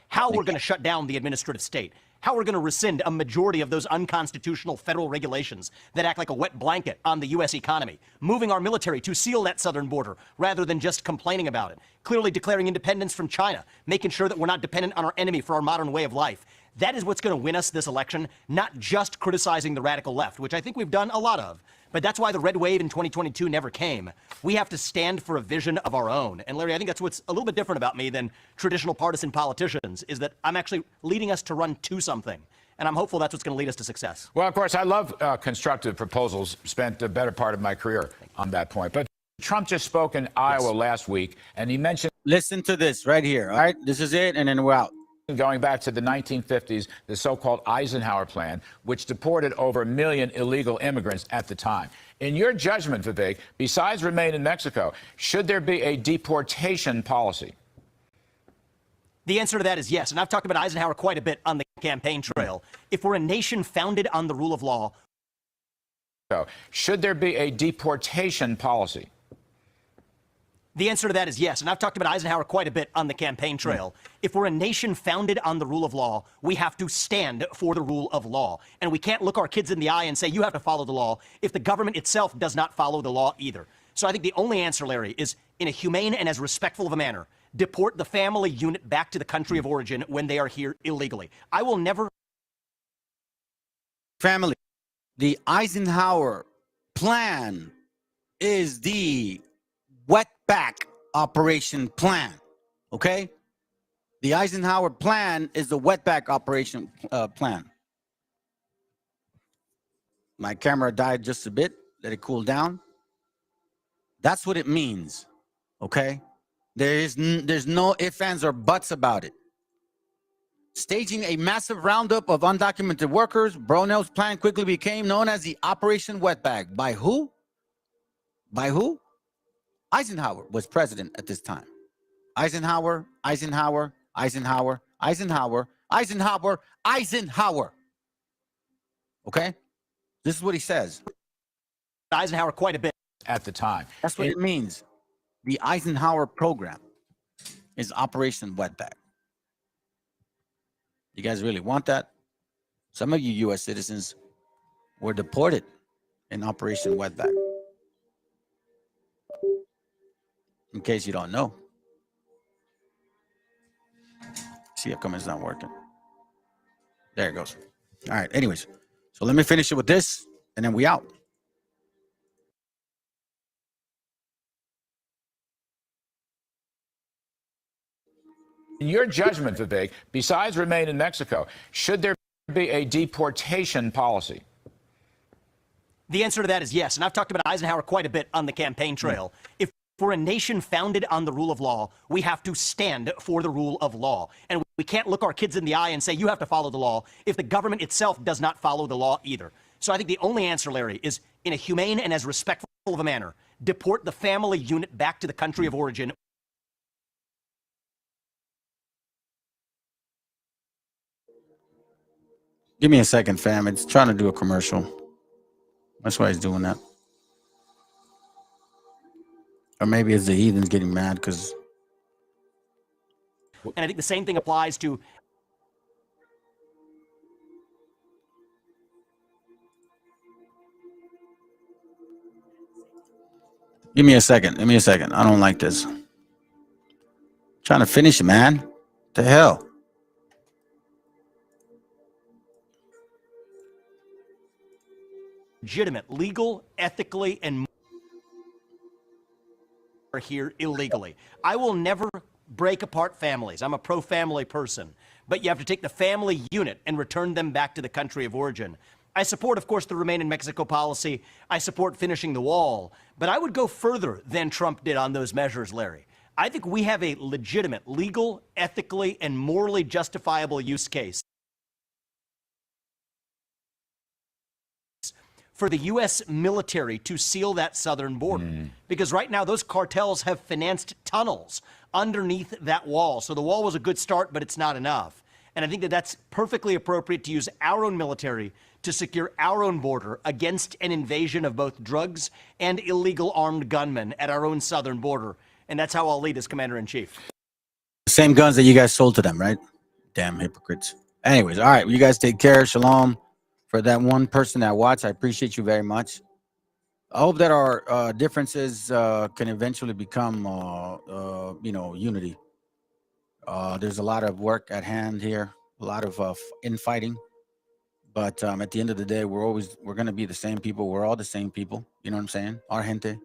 How we're going to shut down the administrative state, how we're going to rescind a majority of those unconstitutional federal regulations that act like a wet blanket on the U.S. economy, moving our military to seal that southern border rather than just complaining about it, clearly declaring independence from China, making sure that we're not dependent on our enemy for our modern way of life. That is what's going to win us this election, not just criticizing the radical left, which I think we've done a lot of. But that's why the red wave in 2022 never came. We have to stand for a vision of our own. And Larry, I think that's what's a little bit different about me than traditional partisan politicians, is that I'm actually leading us to run to something. And I'm hopeful that's what's going to lead us to success. Well, of course, I love constructive proposals. Spent a better part of my career on that point. But Trump just spoke in Iowa last week, and he mentioned... Listen to this right here, all right? This is it, and then we're out. Going back to the 1950s, the so-called Eisenhower Plan, which deported over 1 million illegal immigrants at the time. In your judgment, Vivek, besides remain in Mexico, should there be a deportation policy? The answer to that is yes. And I've talked about Eisenhower quite a bit on the campaign trail. If we're a nation founded on the rule of law... Should there be a deportation policy? The answer to that is yes. And I've talked about Eisenhower quite a bit on the campaign trail. If we're a nation founded on the rule of law, we have to stand for the rule of law. And we can't look our kids in the eye and say, you have to follow the law, if the government itself does not follow the law either. So I think the only answer, Larry, is in a humane and as respectful of a manner, deport the family unit back to the country of origin when they are here illegally. I will never... Family, the Eisenhower plan is the wetback operation plan, okay? The Eisenhower plan is the wetback operation plan. My camera died just a bit. Let it cool down. That's what it means, okay? There's no ifs, ands, or buts about it. Staging a massive roundup of undocumented workers, Brownell's plan quickly became known as the Operation Wetback. By who? By who? Eisenhower was president at this time. Eisenhower. Okay? This is what he says. Eisenhower quite a bit. At the time. That's what it means. The Eisenhower program is Operation Wetback. You guys really want that? Some of you U.S. citizens were deported in Operation Wetback. In case you don't know. See how come it's not working. There it goes. All right, anyways. So let me finish it with this, and then we out. In your judgment, Vivek, besides remain in Mexico, should there be a deportation policy? The answer to that is yes. And I've talked about Eisenhower quite a bit on the campaign trail. If we're a nation founded on the rule of law, we have to stand for the rule of law. And we can't look our kids in the eye and say, you have to follow the law, if the government itself does not follow the law either. So I think the only answer, Larry, is in a humane and as respectful of a manner, deport the family unit back to the country of origin Give me a second, fam. It's trying to do a commercial. That's why he's doing that. Or maybe it's the heathens getting mad because. And I think the same thing applies to. Give me a second. Give me a second. I don't like this. Trying to finish it, man. The hell? Legitimate, legal, ethically, and are here illegally. I will never break apart families. I'm a pro-family person. But you have to take the family unit and return them back to the country of origin. I support, of course, the Remain in Mexico policy. I support finishing the wall. But I would go further than Trump did on those measures, Larry. I think we have a legitimate, legal, ethically, and morally justifiable use case for the U.S. military to seal that southern border. Because right now, those cartels have financed tunnels underneath that wall. So the wall was a good start, but it's not enough. And I think that that's perfectly appropriate to use our own military to secure our own border against an invasion of both drugs and illegal armed gunmen at our own southern border. And that's how I'll lead as commander-in-chief. The same guns that you guys sold to them, right? Damn hypocrites. Anyways, all right. You guys take care. Shalom. For that one person that watched, I appreciate you very much. I hope that our differences can eventually become, unity. There's a lot of work at hand here, a lot of infighting. But at the end of the day, we're going to be the same people. We're all the same people. You know what I'm saying? Our gente.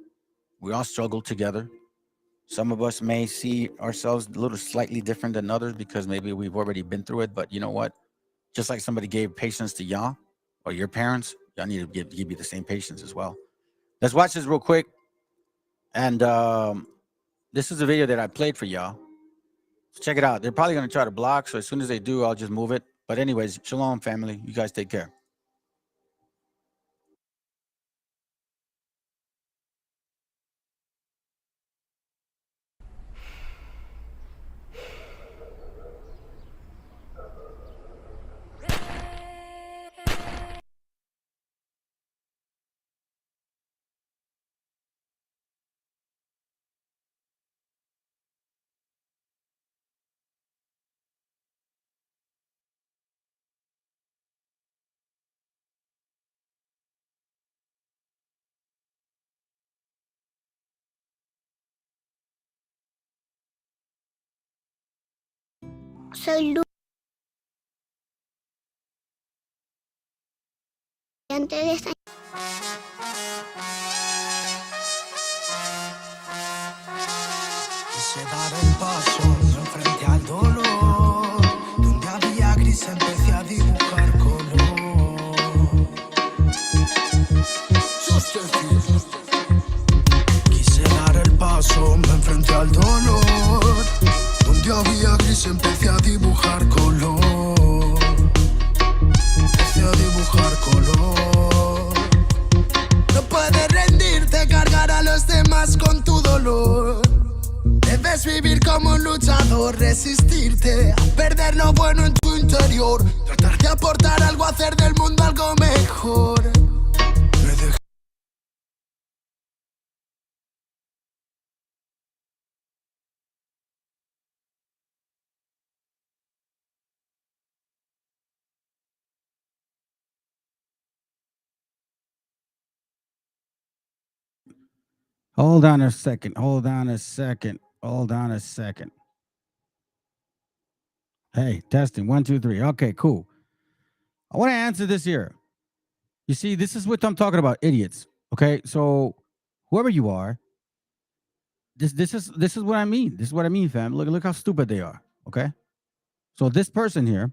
We all struggle together. Some of us may see ourselves a little slightly different than others because maybe we've already been through it. But you know what? Just like somebody gave patience to y'all or your parents, y'all need to give you the same patience as well. Let's watch this real quick. And this is a video that I played for y'all. So check it out. They're probably going to try to block. So as soon as they do, I'll just move it. But anyways, shalom, family. You guys take care. Soy Lu. Antes de esta... Quise dar el paso enfrente al dolor. Donde había gris empecé a dibujar color. Quise dar el paso enfrente al dolor. Donde había gris empecé a dibujar color. Empecé a dibujar color. No puedes rendirte, cargar a los demás con tu dolor. Debes vivir como un luchador, resistirte a perder lo bueno en tu interior. Tratar de aportar algo, hacer del mundo algo mejor. Me dejé. Hold on a second. Hold on a second. Hold on a second. Hey, testing. 1, 2, 3. Okay, cool. I want to answer this here. You see, this is what I'm talking about, idiots. Okay, so whoever you are, this is what I mean. This is what I mean, fam. Look how stupid they are. Okay, so this person here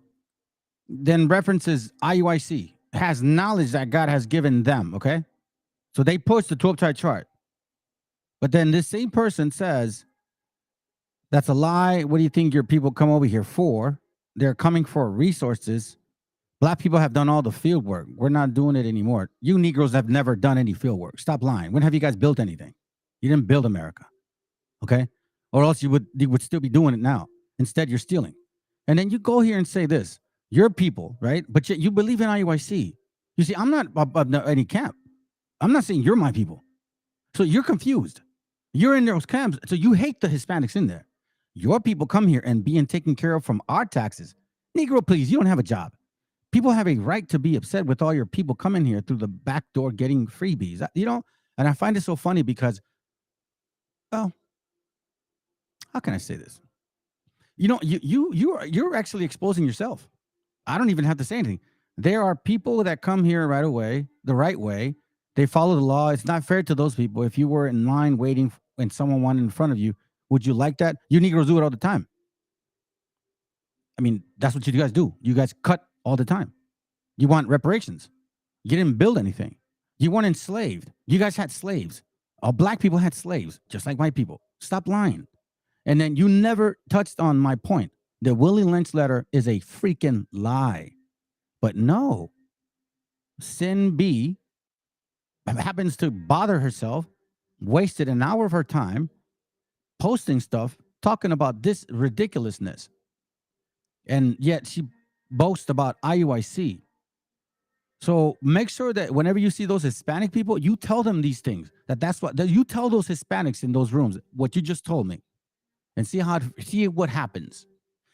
then references IUIC, has knowledge that God has given them. Okay, so they push the 12-tribe chart, but then this same person says that's a lie. What do you think your people come over here for? They're coming for resources. Black people have done all the field work. We're not doing it anymore. You Negroes have never done any field work. Stop lying. When have you guys built anything? You didn't build America, okay? Or else you would still be doing it now. Instead, you're stealing. And then you go here and say this. Your people, right? But yet you believe in IUIC. You see, I'm not of any camp. I'm not saying you're my people. So you're confused. You're in those camps. So you hate the Hispanics in there. Your people come here and being taken care of from our taxes. Negro, please, you don't have a job. People have a right to be upset with all your people coming here through the back door getting freebies. You know, and I find it so funny because, well, how can I say this? You know, you're actually exposing yourself. I don't even have to say anything. There are people that come here right away, the right way. They follow the law. It's not fair to those people. If you were in line waiting and someone wanted in front of you, would you like that? You Negroes do it all the time. I mean, that's what you guys do. You guys cut all the time. You want reparations. You didn't build anything. You weren't enslaved. You guys had slaves. All black people had slaves, just like white people. Stop lying. And then you never touched on my point. The Willie Lynch letter is a freaking lie. But no, Sin B happens to bother herself, wasted an hour of her time posting stuff, talking about this ridiculousness. And yet she boasts about IUIC. So make sure that whenever you see those Hispanic people, you tell them these things. That's what you tell those Hispanics in those rooms, what you just told me, and see what happens.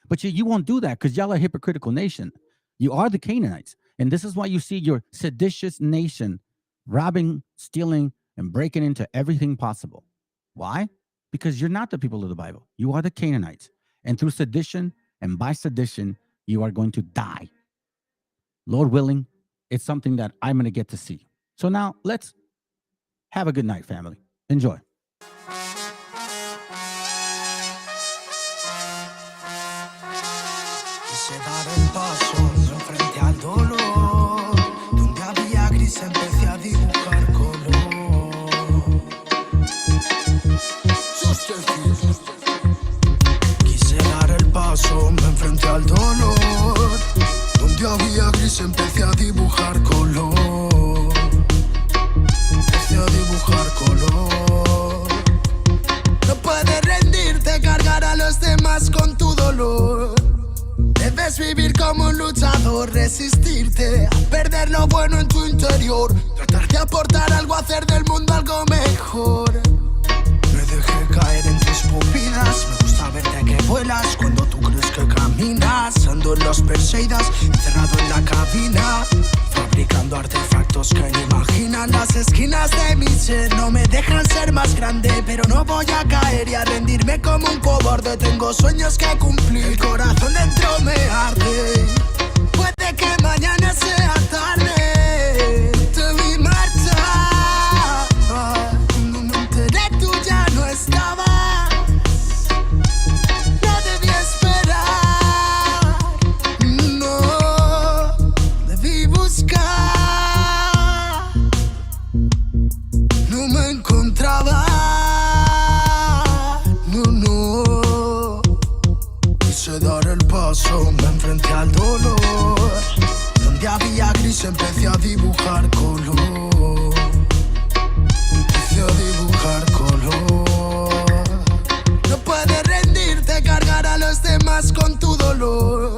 But you won't do that because y'all are a hypocritical nation. You are the Canaanites. And this is why you see your seditious nation robbing, stealing, and breaking into everything possible. Why? Because you're not the people of the Bible. You are the Canaanites. And through sedition and by sedition, you are going to die. Lord willing, it's something that I'm going to get to see. So now let's have a good night, family. Enjoy. Quise dar el paso enfrente al dolor. Donde había gris empecé a dibujar color. Quise dar el paso, me enfrenté al dolor. Donde había gris empecé a dibujar color. Empecé a dibujar color. No puedes rendirte, cargar a los demás con tu dolor. Debes vivir como un luchador, resistirte a perder lo bueno en tu interior. Tratar de aportar algo, hacer del mundo algo mejor. Me dejé caer en tus pupilas. Me gusta verte que vuelas cuando tú crees que caminas. Ando en los Perseidas, encerrado en la cabina, fabricando artefactos que ni imaginan. Las esquinas de mi ser no me dejan ser más grande, pero no voy a caer y a rendirme como un cobarde. Tengo sueños que cumplir, el corazón dentro me arde. Puede que mañana sea tarde. Te vi marchar, cuando me enteré tú ya no estabas. No debí esperar, no debí buscar. No me encontraba, no. Quise dar el paso, me enfrenté al dolor. Donde había gris empecé a dibujar color. Empecé a dibujar color. No puedes rendirte, cargar a los demás con tu dolor.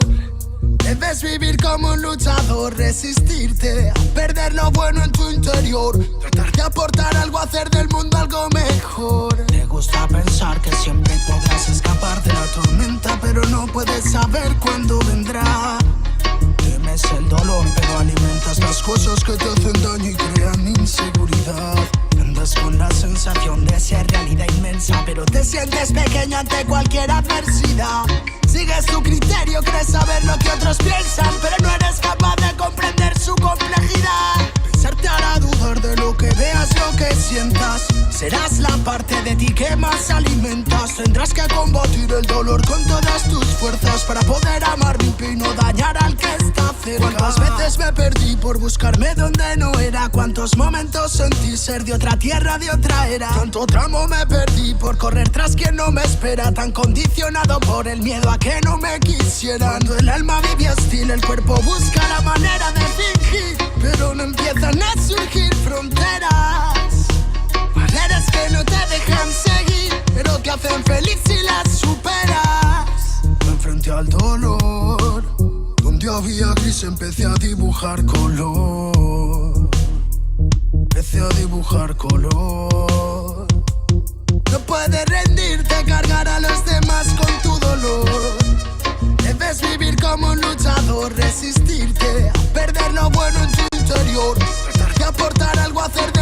Debes vivir como un luchador, resistirte a perder lo bueno en tu interior. Tratar de aportar algo, hacer del mundo algo mejor. Te gusta pensar que siempre podrás escapar de la tormenta, pero no puedes saber cuándo vendrá. Temes el dolor, pero alimentas las cosas que te hacen daño y crean inseguridad. Andas con la sensación de ser realidad inmensa, pero te sientes pequeño ante cualquier adversidad. Sigues tu criterio, crees saber lo que otros piensan, pero no eres capaz de comprender su complejidad. Pensar te hará dudar de lo que veas, lo que sientas. Serás la parte de ti que más alimentas. Tendrás que combatir el dolor con todas tus fuerzas para poder amar limpio y no dañar al que está cerca. ¿Cuántas veces me perdí por buscarme donde no era? ¿Cuántos momentos sentí ser de otra tierra, de otra era? Tanto tramo me perdí por correr tras quien no me espera. Tan condicionado por el miedo a que no me quisieran. Cuando el alma vive hostil, el cuerpo busca la manera de fingir, pero no empiezan a surgir fronteras. Barreras que no te dejan seguir, pero que hacen feliz si las superas. Me enfrenté al dolor, donde había gris empecé a dibujar color. Empecé a dibujar color. No puedes rendirte, cargar a los demás con tu dolor. Debes vivir como un luchador, resistirte a perder lo bueno en tu interior. Tratar de aportar algo, hacer